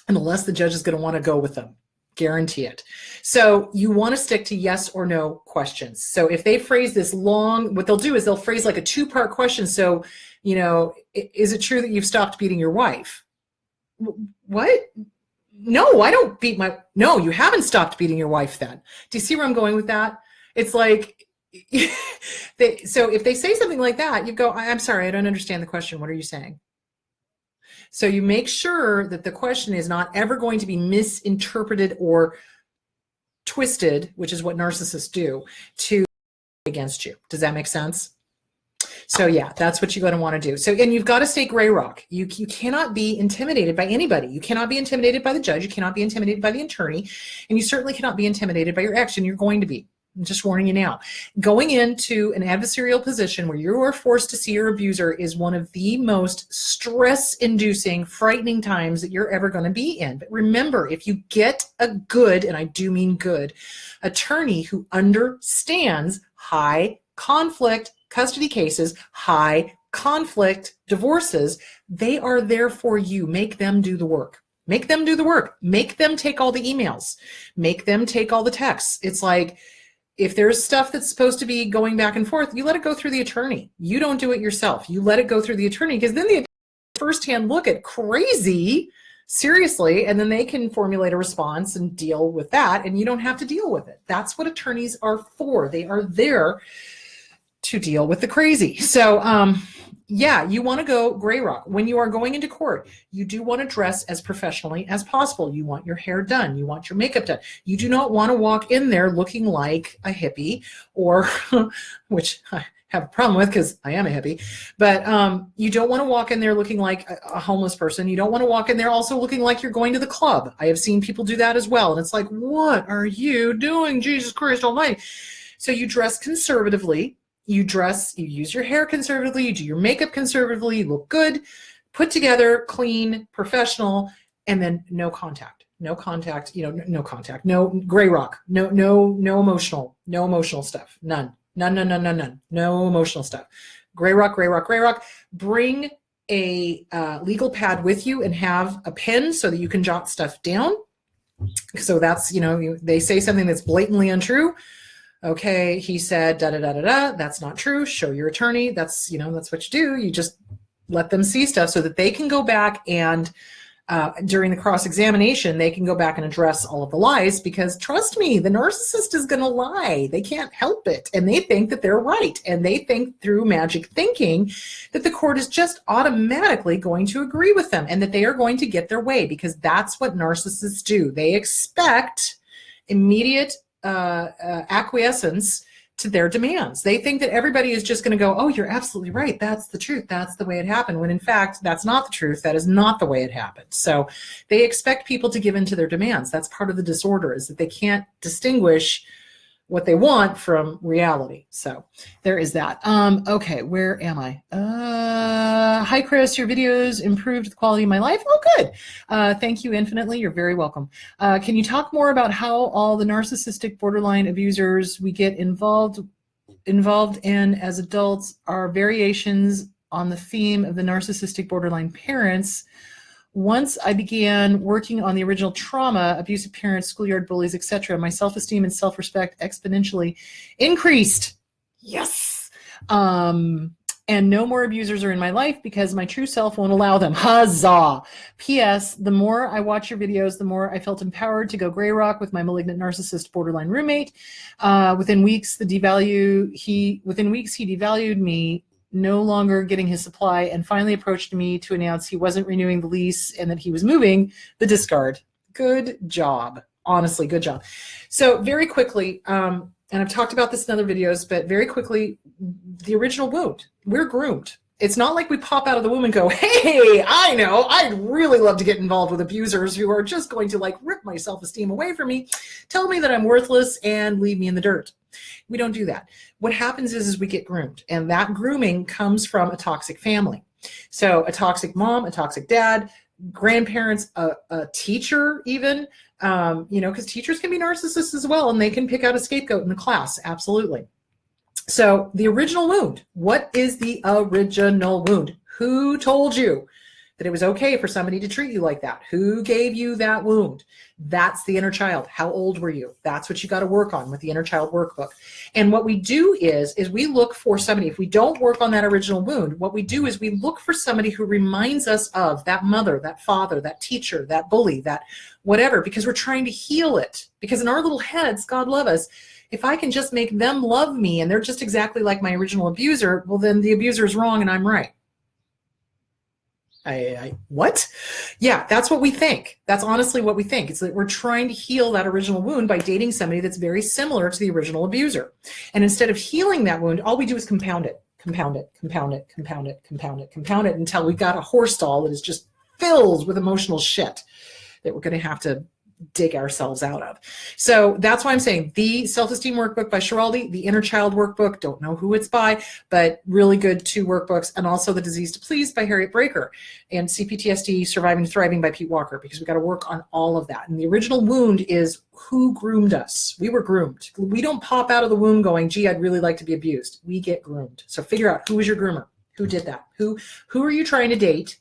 and the less the judge is going to want to go with them. Guarantee it. So you want to stick to yes or no questions. So if they phrase this long, what they'll do is they'll phrase like a two-part question. So, is it true that you've stopped beating your wife? What? no, I don't beat no, you haven't stopped beating your wife then. Do you see where I'm going with that? It's like, so if they say something like that, you go, I'm sorry, I don't understand the question. What are you saying? So you make sure that the question is not ever going to be misinterpreted or twisted, which is what narcissists do, to against you. Does that make sense? So yeah, that's what you're going to want to do. So, and you've got to stay gray rock. You cannot be intimidated by anybody. You cannot be intimidated by the judge. You cannot be intimidated by the attorney. And you certainly cannot be intimidated by your ex, and you're going to be. I'm just warning you now. Going into an adversarial position where you are forced to see your abuser is one of the most stress-inducing, frightening times that you're ever going to be in. But remember, if you get a good, and I do mean good, attorney who understands high conflict custody cases, high conflict divorces, they are there for you. Make them do the work. Make them do the work. Make them take all the emails. Make them take all the texts. It's like, if there's stuff that's supposed to be going back and forth, you let it go through the attorney. You don't do it yourself. You let it go through the attorney, because then the firsthand look at crazy, seriously, and then they can formulate a response and deal with that, and you don't have to deal with it. That's what attorneys are for. They are there to deal with the crazy. So yeah, you want to go gray rock. When you are going into court, you do want to dress as professionally as possible. You want your hair done. You want your makeup done. You do not want to walk in there looking like a hippie, or, which I have a problem with because I am a hippie, but you don't want to walk in there looking like a homeless person. You don't want to walk in there also looking like you're going to the club. I have seen people do that as well. And it's like, what are you doing? Jesus Christ almighty. So you dress conservatively. You use your hair conservatively, you do your makeup conservatively, you look good, put together, clean, professional, and then no contact, no contact, no gray rock, no emotional stuff, none, no emotional stuff. Gray rock. Bring a legal pad with you and have a pen so that you can jot stuff down. So that's, they say something that's blatantly untrue. Okay, he said da-da-da-da-da, that's not true. Show your attorney. That's, that's what you do. You just let them see stuff so that they can go back and during the cross-examination, they can go back and address all of the lies, because trust me, the narcissist is going to lie. They can't help it. And they think that they're right. And they think through magic thinking that the court is just automatically going to agree with them and that they are going to get their way, because that's what narcissists do. They expect immediate acquiescence to their demands. They think that everybody is just going to go, oh, you're absolutely right. That's the truth. That's the way it happened. When in fact, that's not the truth. That is not the way it happened. So they expect people to give in to their demands. That's part of the disorder, is that they can't distinguish what they want from reality. So there is that. Okay, where am I? Hi, Chris. Your videos improved the quality of my life. Oh, good. Thank you infinitely. You're very welcome. Can you talk more about how all the narcissistic borderline abusers we get involved in as adults are variations on the theme of the narcissistic borderline parents? Once I began working on the original trauma, abusive parents, schoolyard bullies, etc., my self-esteem and self-respect exponentially increased. Yes. And no more abusers are in my life because my true self won't allow them. Huzzah. P.S. The more I watch your videos, the more I felt empowered to go gray rock with my malignant narcissist borderline roommate. Within weeks, he devalued me, no longer getting his supply, and finally approached me to announce he wasn't renewing the lease and that he was moving the discard. Good job. Honestly, good job. So very quickly, and I've talked about this in other videos, but very quickly, the original wound. We're groomed. It's not like we pop out of the womb and go, hey, I know, I'd really love to get involved with abusers who are just going to like rip my self-esteem away from me, tell me that I'm worthless, and leave me in the dirt. We don't do that. What happens is we get groomed, and that grooming comes from a toxic family. So a toxic mom, a toxic dad, grandparents, a teacher even, because teachers can be narcissists as well, and they can pick out a scapegoat in the class. Absolutely. So the original wound. What is the original wound? Who told you that it was okay for somebody to treat you like that? Who gave you that wound? That's the inner child. How old were you? That's what you got to work on with the inner child workbook. And what we do is we look for somebody. If we don't work on that original wound, what we do is we look for somebody who reminds us of that mother, that father, that teacher, that bully, that whatever, because we're trying to heal it. Because in our little heads, God love us, if I can just make them love me and they're just exactly like my original abuser, well, then the abuser is wrong and I'm right. What? Yeah, that's what we think. That's honestly what we think. It's that we're trying to heal that original wound by dating somebody that's very similar to the original abuser. And instead of healing that wound, all we do is compound it, compound it, compound it, compound it, compound it, compound it until we've got a horse stall that is just filled with emotional shit that we're going to have to dig ourselves out of. So that's why I'm saying the Self-Esteem Workbook by Schiraldi, the Inner Child Workbook, don't know who it's by, but really good 2 workbooks, and also The Disease to Please by Harriet Breaker, and CPTSD Surviving and Thriving by Pete Walker, because we got to work on all of that. And the original wound is who groomed us. We were groomed. We don't pop out of the womb going, gee, I'd really like to be abused. We get groomed. So figure out who was your groomer, who did that, who are you trying to date,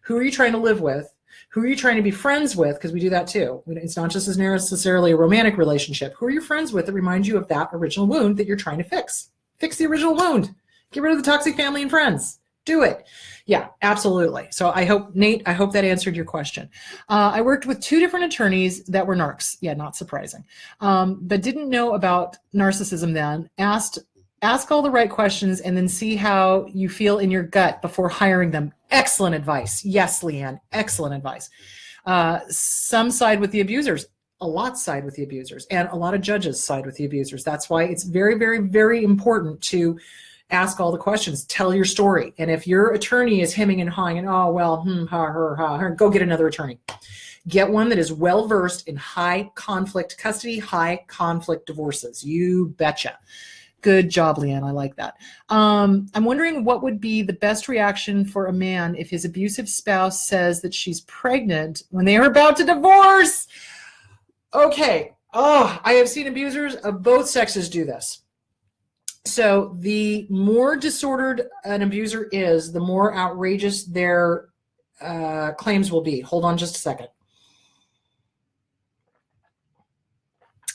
who are you trying to live with, who are you trying to be friends with? Because we do that too. It's not just as necessarily a romantic relationship. Who are you friends with that reminds you of that original wound that you're trying to fix? Fix the original wound. Get rid of the toxic family and friends. Do it. Yeah, absolutely. So I hope, Nate, I hope that answered your question. I worked with 2 different attorneys that were narcs. Yeah, not surprising. But didn't know about narcissism then. Ask all the right questions and then see how you feel in your gut before hiring them. Excellent advice. Yes, Leanne, excellent advice. Some side with the abusers. A lot side with the abusers, and a lot of judges side with the abusers. That's why it's very, very, very important to ask all the questions. Tell your story. And if your attorney is hemming and hawing and, oh, well, go get another attorney. Get one that is well-versed in high conflict custody, high conflict divorces. You betcha. Good job, Leanne. I like that. I'm wondering what would be the best reaction for a man if his abusive spouse says that she's pregnant when they are about to divorce. Okay. Oh, I have seen abusers of both sexes do this. So the more disordered an abuser is, the more outrageous their claims will be. Hold on just a second.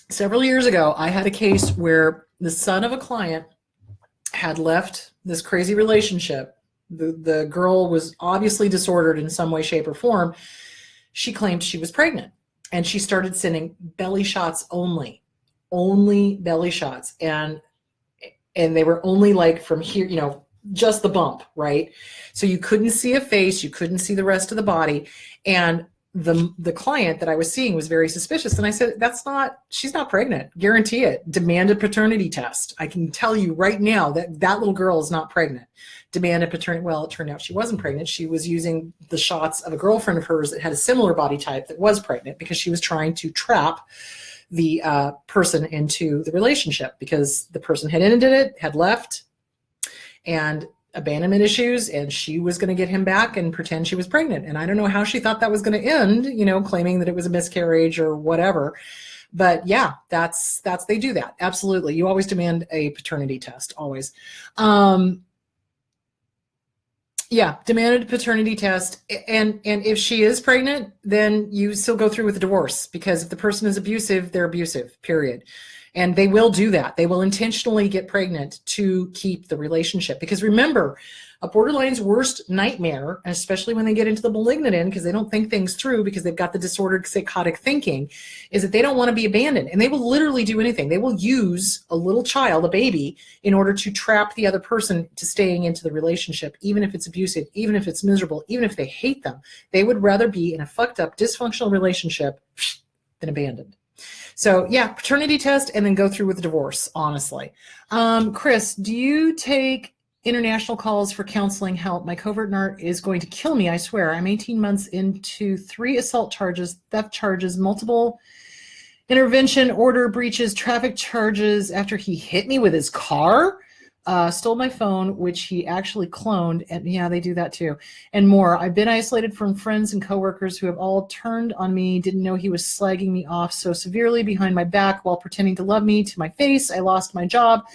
Several years ago, I had a case where the son of a client had left this crazy relationship. The girl was obviously disordered in some way, shape, or form. She claimed she was pregnant, and she started sending belly shots only belly shots. And they were only like from here, just the bump, right? So you couldn't see a face, you couldn't see the rest of the body. And the client that I was seeing was very suspicious. And I said, she's not pregnant. Guarantee it. Demand a paternity test. I can tell you right now that that little girl is not pregnant. Demand a paternity. Well, it turned out she wasn't pregnant. She was using the shots of a girlfriend of hers that had a similar body type that was pregnant, because she was trying to trap the person into the relationship, because the person had ended it, had left, and abandonment issues, and she was going to get him back and pretend she was pregnant. And I don't know how she thought that was going to end, claiming that it was a miscarriage or whatever. But yeah, they do that. Absolutely. You always demand a paternity test, always. Yeah, demanded a paternity test. And if she is pregnant, then you still go through with the divorce, because if the person is abusive, they're abusive, period. And they will do that. They will intentionally get pregnant to keep the relationship. Because remember, a borderline's worst nightmare, especially when they get into the malignant end, because they don't think things through, because they've got the disordered psychotic thinking, is that they don't want to be abandoned. And they will literally do anything. They will use a little child, a baby, in order to trap the other person to staying into the relationship, even if it's abusive, even if it's miserable, even if they hate them. They would rather be in a fucked up, dysfunctional relationship than abandoned. So yeah, paternity test and then go through with the divorce, honestly. Chris, do you take international calls for counseling help? My covert narc is going to kill me, I swear. I'm 18 months into 3 assault charges, theft charges, multiple intervention order breaches, traffic charges after he hit me with his car. stole my phone, which he actually cloned, and yeah, they do that too, and more. I've been isolated from friends and coworkers who have all turned on me, didn't know he was slagging me off so severely behind my back while pretending to love me to my face. I lost my job,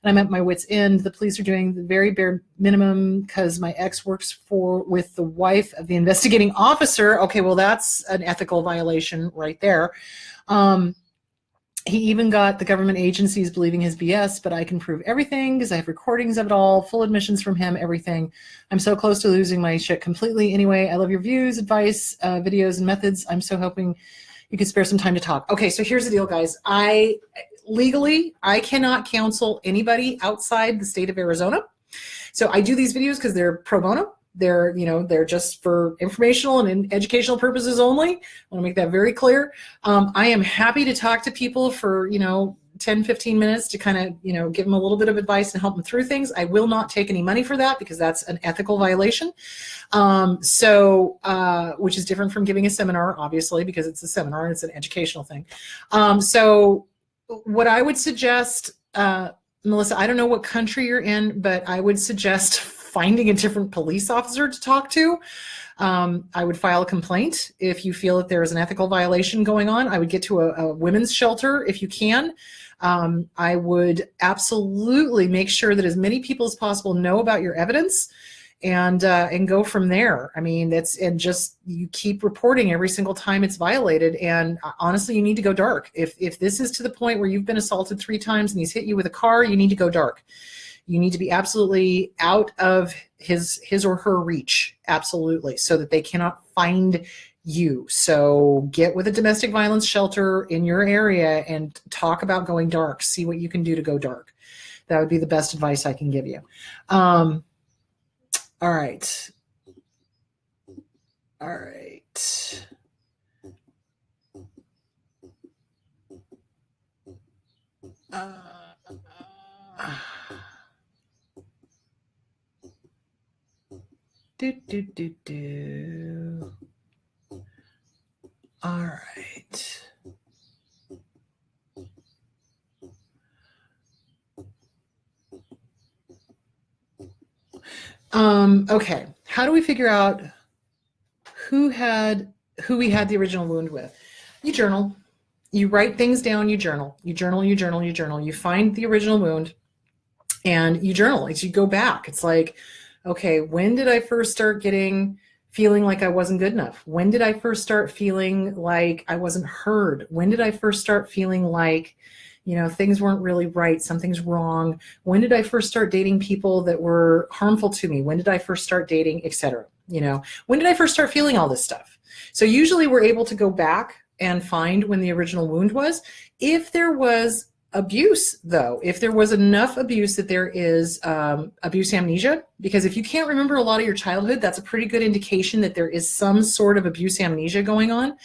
and I'm at my wit's end. The police are doing the very bare minimum because my ex works with the wife of the investigating officer. Okay, well, that's an ethical violation right there. He even got the government agencies believing his BS, but I can prove everything because I have recordings of it all, full admissions from him, everything. I'm so close to losing my shit completely. Anyway, I love your views, advice, videos, and methods. I'm so hoping you could spare some time to talk. Okay, so here's the deal, guys. Legally, I cannot counsel anybody outside the state of Arizona. So I do these videos because they're pro bono. They're just for informational and educational purposes only. I want to make that very clear. I am happy to talk to people for, 10, 15 minutes to kind of, give them a little bit of advice and help them through things. I will not take any money for that because that's an ethical violation. Which is different from giving a seminar, obviously, because it's a seminar and it's an educational thing. So what I would suggest, Melissa, I don't know what country you're in, but I would suggest finding a different police officer to talk to. I would file a complaint if you feel that there is an ethical violation going on. I would get to a women's shelter if you can. I would absolutely make sure that as many people as possible know about your evidence and go from there. I mean, you keep reporting every single time it's violated. And honestly, you need to go dark. If this is to the point where you've been assaulted 3 times and he's hit you with a car, you need to go dark. You need to be absolutely out of his or her reach, absolutely, so that they cannot find you. So get with a domestic violence shelter in your area and talk about going dark. See what you can do to go dark. That would be the best advice I can give you. All right. All right. All right. Okay. How do we figure out who we had the original wound with? You journal. You write things down. You journal. You journal. You journal. You journal. You find the original wound, and you journal. As you go back, it's like, okay, when did I first start feeling like I wasn't good enough? When did I first start feeling like I wasn't heard? When did I first start feeling like, things weren't really right, something's wrong? When did I first start dating people that were harmful to me? When did I first start dating, etc.? When did I first start feeling all this stuff? So usually we're able to go back and find when the original wound was. If there was abuse, though, if there was enough abuse that there is abuse amnesia, because if you can't remember a lot of your childhood, that's a pretty good indication that there is some sort of abuse amnesia going on.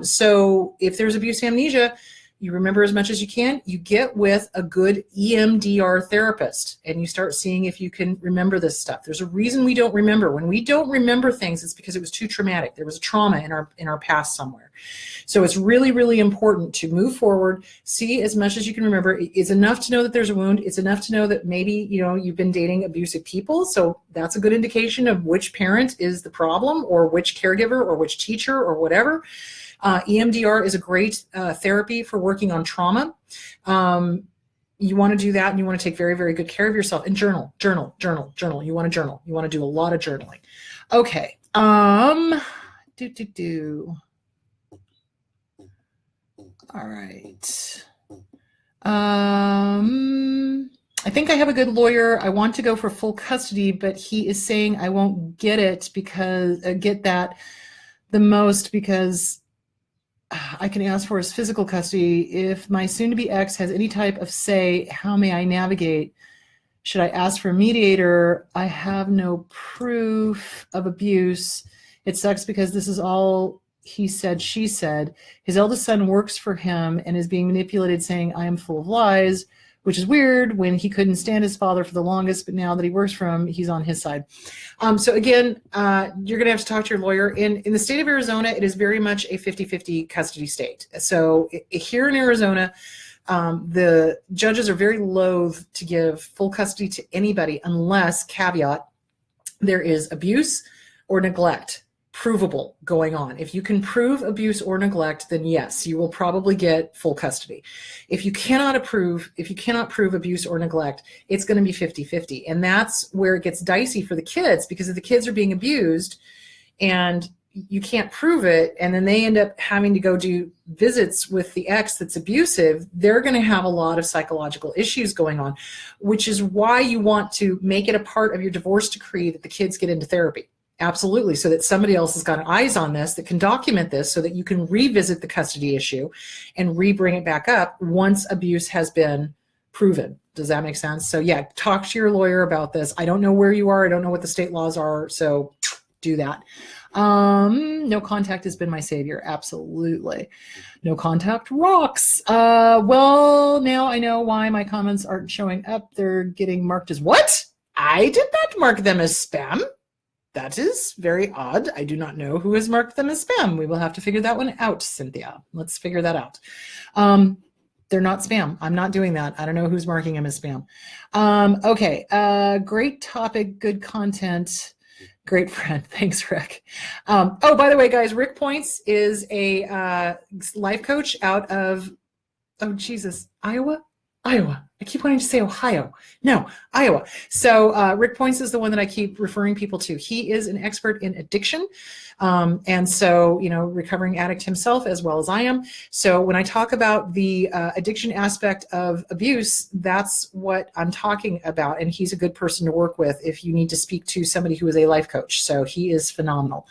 So if there's abuse amnesia, you remember as much as you can, you get with a good EMDR therapist and you start seeing if you can remember this stuff. There's a reason we don't remember. When we don't remember things, it's because it was too traumatic. There was a trauma in our past somewhere. So it's really, really important to move forward, see as much as you can remember. It's enough to know that there's a wound. It's enough to know that maybe, you've been dating abusive people. So that's a good indication of which parent is the problem or which caregiver or which teacher or whatever. EMDR is a great therapy for working on trauma. You want to do that and you want to take very, very good care of yourself and journal. You want to journal. You want to do a lot of journaling. Okay. All right. I think I have a good lawyer. I want to go for full custody, but he is saying I won't get it because get that the most because I can ask for his physical custody. If my soon-to-be ex has any type of say, how may I navigate? Should I ask for a mediator? I have no proof of abuse. It sucks because this is all he said, she said. His eldest son works for him and is being manipulated, saying I am full of lies, which is weird when he couldn't stand his father for the longest, but now that he works for him, he's on his side. So again, you're going to have to talk to your lawyer. In the state of Arizona, it is very much a 50-50 custody state. So here in Arizona, The judges are very loath to give full custody to anybody unless, caveat, there is abuse or neglect provable going on. If you can prove abuse or neglect, then yes, you will probably get full custody. If you cannot prove abuse or neglect, it's going to be 50-50. And that's where it gets dicey for the kids, because if the kids are being abused and you can't prove it, and then they end up having to go do visits with the ex that's abusive, they're going to have a lot of psychological issues going on, which is why you want to make it a part of your divorce decree that the kids get into therapy. Absolutely. So that somebody else has got eyes on this that can document this, so that you can revisit the custody issue and re-bring it back up once abuse has been proven. Does that make sense? So yeah, talk to your lawyer about this. I don't know where you are. I don't know what the state laws are. So do that. No contact has been my savior. Absolutely. No contact rocks. Well, now I know why my comments aren't showing up. They're getting marked as what? I did not mark them as spam. That is very odd. I do not know who has marked them as spam. We will have to figure that one out, Cynthia. Let's figure that out. They're not spam. I'm not doing that. I don't know who's marking them as spam. Okay. Great topic. Good content. Great friend. Thanks, Rick. Oh, by the way, guys, Rick Points is a life coach out of, oh, Jesus, Iowa? Iowa. I keep wanting to say Ohio. No, Iowa. So Rick Points is the one that I keep referring people to. He is an expert in addiction. And so, you know, recovering addict himself as well as I am. So when I talk about the addiction aspect of abuse, that's what I'm talking about. And he's a good person to work with if you need to speak to somebody who is a life coach. So he is phenomenal.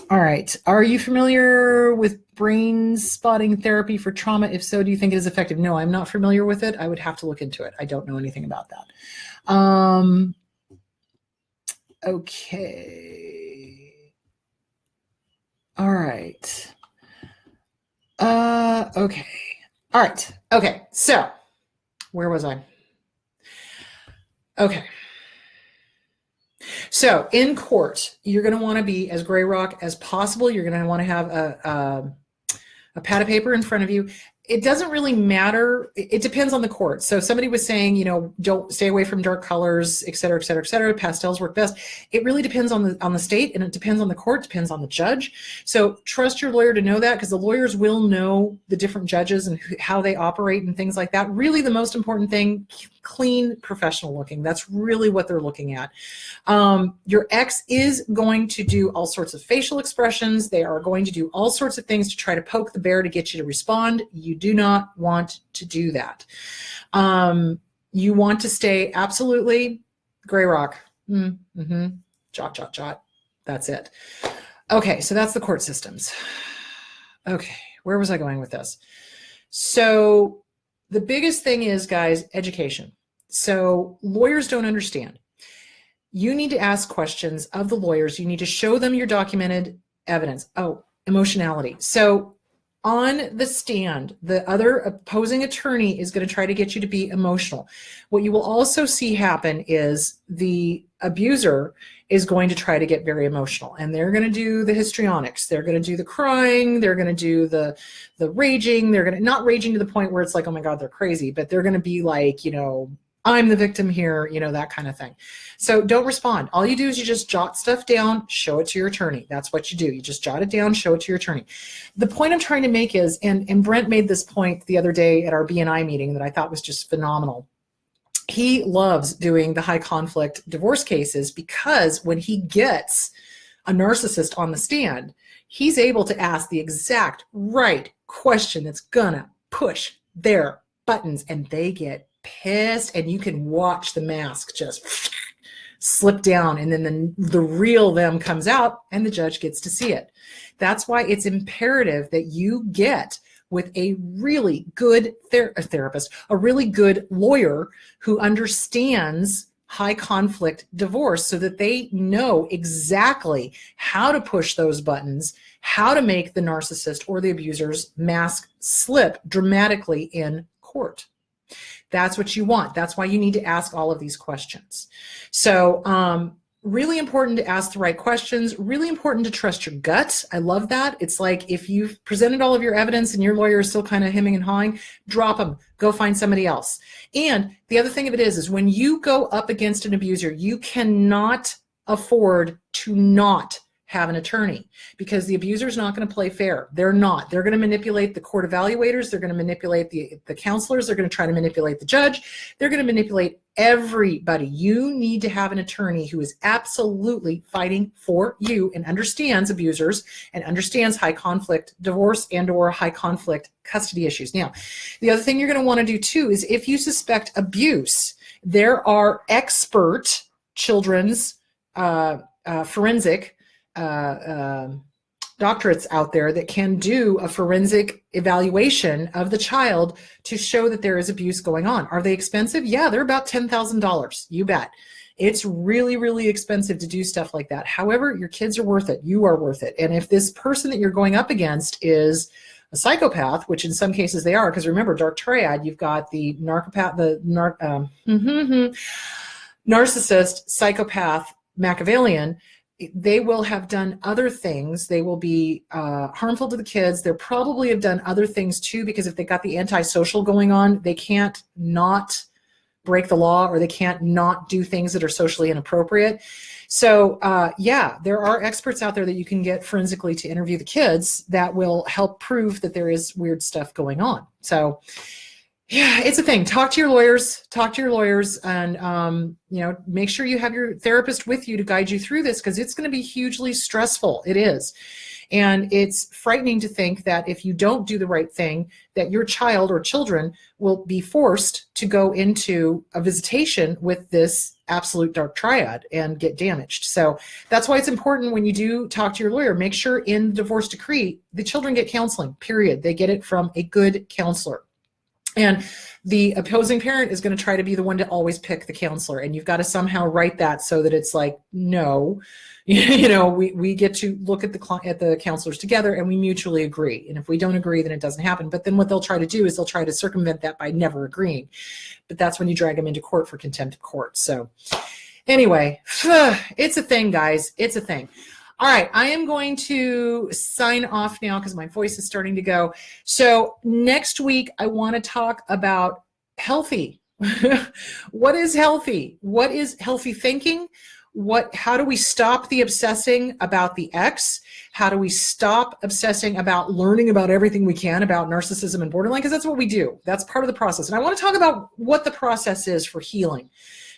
All right. Are you familiar with brain spotting therapy for trauma? If so, do you think it is effective? No, I'm not familiar with it. I would have to look into it. I don't know anything about that. Okay. All right. Okay. All right. Okay. So where was I? Okay. So in court, you're going to want to be as gray rock as possible. You're going to want to have a pad of paper in front of you. It doesn't really matter. It depends on the court. So somebody was saying, you know, don't stay away from dark colors, et cetera, et cetera, et cetera. Pastels work best. It really depends on the state, and it depends on the court, depends on the judge. So trust your lawyer to know that, because the lawyers will know the different judges and how they operate and things like that. Really, the most important thing, clean, professional looking. That's really what they're looking at. Your ex is going to do all sorts of facial expressions. They are going to do all sorts of things to try to poke the bear to get you to respond. You do not want to do that. You want to stay absolutely gray rock. Jot, jot, jot. That's it. Okay, so that's the court systems. Okay, where was I going with this? So the biggest thing is, guys, education. So lawyers don't understand. You need to ask questions of the lawyers. You need to show them your documented evidence. Oh, emotionality. So on the stand, the other opposing attorney is going to try to get you to be emotional. What you will also see happen is the abuser is going to try to get very emotional, and they're going to do the histrionics. They're going to do the crying. They're going to do the raging. They're going to, not raging to the point where it's like, oh my God, they're crazy, but they're going to be like, you know, I'm the victim here, you know, that kind of thing. So don't respond. All you do is you just jot stuff down, show it to your attorney. That's what you do. You just jot it down, show it to your attorney. The point I'm trying to make is, and Brent made this point the other day at our BNI meeting that I thought was just phenomenal. He loves doing the high conflict divorce cases, because when he gets a narcissist on the stand, he's able to ask the exact right question that's gonna push their buttons, and they get pissed, and you can watch the mask just slip down, and then the real them comes out, and the judge gets to see it. That's why it's imperative that you get with a really good therapist, a really good lawyer who understands high conflict divorce, so that they know exactly how to push those buttons, how to make the narcissist or the abuser's mask slip dramatically in court. That's what you want. That's why you need to ask all of these questions. So really important to ask the right questions, really important to trust your gut. I love that. It's like if you've presented all of your evidence and your lawyer is still kind of hemming and hawing, drop them, go find somebody else. And the other thing of it is when you go up against an abuser, you cannot afford to not have an attorney, because the abuser is not going to play fair. They're not. They're going to manipulate the court evaluators. They're going to manipulate the counselors. They're going to try to manipulate the judge. They're going to manipulate everybody. You need to have an attorney who is absolutely fighting for you and understands abusers and understands high conflict divorce and or high conflict custody issues. Now, the other thing you're going to want to do too is if you suspect abuse, there are expert children's forensic doctorates out there that can do a forensic evaluation of the child to show that there is abuse going on. Are they expensive? Yeah, they're about $10,000. You bet. It's really, really expensive to do stuff like that. However, your kids are worth it. You are worth it. And if this person that you're going up against is a psychopath, which in some cases they are, because remember, dark triad, you've got the narcissist, psychopath, Machiavellian. They will have done other things. They will be harmful to the kids. They'll probably have done other things too, because if they got the antisocial going on, they can't not break the law, or they can't not do things that are socially inappropriate. So yeah, there are experts out there that you can get forensically to interview the kids that will help prove that there is weird stuff going on. So yeah, it's a thing. Talk to your lawyers, and make sure you have your therapist with you to guide you through this, because it's going to be hugely stressful. It is. And it's frightening to think that if you don't do the right thing, that your child or children will be forced to go into a visitation with this absolute dark triad and get damaged. So that's why it's important when you do talk to your lawyer, make sure in the divorce decree, the children get counseling, period. They get it from a good counselor. And the opposing parent is going to try to be the one to always pick the counselor. And you've got to somehow write that so that it's like, no, we get to look at the counselors together and we mutually agree. And if we don't agree, then it doesn't happen. But then what they'll try to do is they'll try to circumvent that by never agreeing. But that's when you drag them into court for contempt of court. So anyway, it's a thing, guys. It's a thing. All right, I am going to sign off now because my voice is starting to go. So next week, I want to talk about healthy. What is healthy? What is healthy thinking? How do we stop the obsessing about the ex? How do we stop obsessing about learning about everything we can about narcissism and borderline? Because that's what we do. That's part of the process. And I want to talk about what the process is for healing.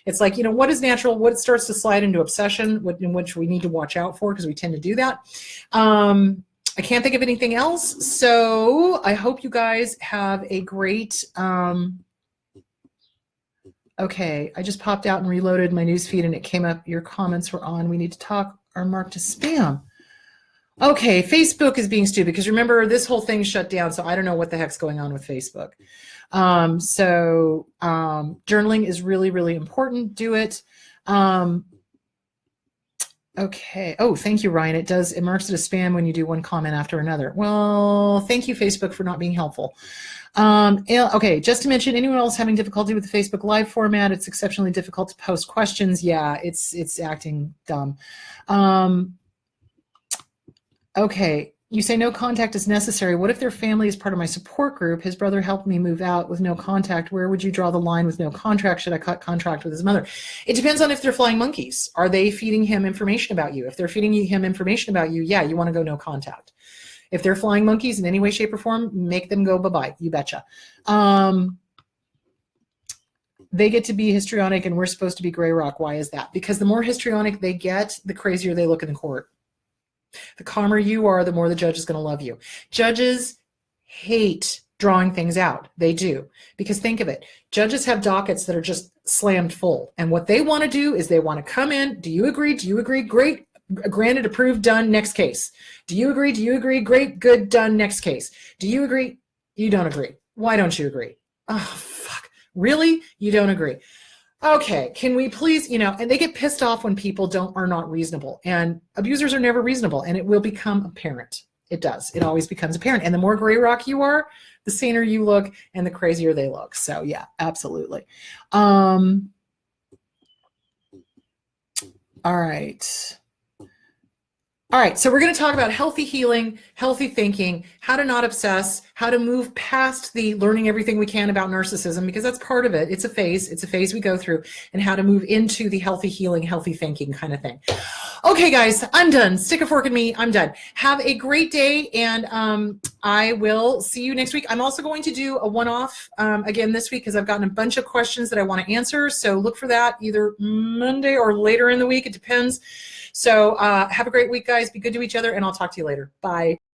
It's like, what is natural, what starts to slide into obsession, in which we need to watch out for because we tend to do that. I can't think of anything else. So I hope you guys have a great, okay, I just popped out and reloaded my newsfeed and it came up, your comments were on, we need to talk, are marked as spam. Okay, Facebook is being stupid because remember this whole thing shut down, so I don't know what the heck's going on with Facebook. Journaling is really, really important. Do it. Okay. Oh, thank you, Ryan. It marks it as spam when you do one comment after another. Well, thank you, Facebook, for not being helpful. Okay, just to mention, anyone else having difficulty with the Facebook Live format, it's exceptionally difficult to post questions. Yeah, it's acting dumb. Okay, you say no contact is necessary. What if their family is part of my support group? His brother helped me move out with no contact. Where would you draw the line with no contract? Should I cut contract with his mother? It depends on if they're flying monkeys. Are they feeding him information about you? If they're feeding him information about you, yeah, you want to go no contact. If they're flying monkeys in any way, shape, or form, make them go bye-bye. You betcha. They get to be histrionic and we're supposed to be gray rock. Why is that? Because the more histrionic they get, the crazier they look in the court. The calmer you are, the more the judge is going to love you. Judges hate drawing things out. They do. Because think of it. Judges have dockets that are just slammed full. And what they want to do is they want to come in. Do you agree? Do you agree? Great. Granted, approved, done, next case. Do you agree? Do you agree? Great, good, done, next case. Do you agree? You don't agree. Why don't you agree? Oh, fuck. Really? You don't agree. Okay, can we please, and they get pissed off when people are not reasonable, and abusers are never reasonable, and it will become apparent. It does. It always becomes apparent. And the more gray rock you are, the saner you look and the crazier they look. So yeah, absolutely. All All right. All right, so we're going to talk about healthy healing, healthy thinking, how to not obsess, how to move past the learning everything we can about narcissism, because that's part of it. It's a phase we go through, and how to move into the healthy healing, healthy thinking kind of thing. Okay, guys, I'm done. Stick a fork in me. I'm done. Have a great day, and I will see you next week. I'm also going to do a one-off again this week because I've gotten a bunch of questions that I want to answer, so look for that either Monday or later in the week. It depends. So have a great week, guys. Be good to each other, and I'll talk to you later. Bye.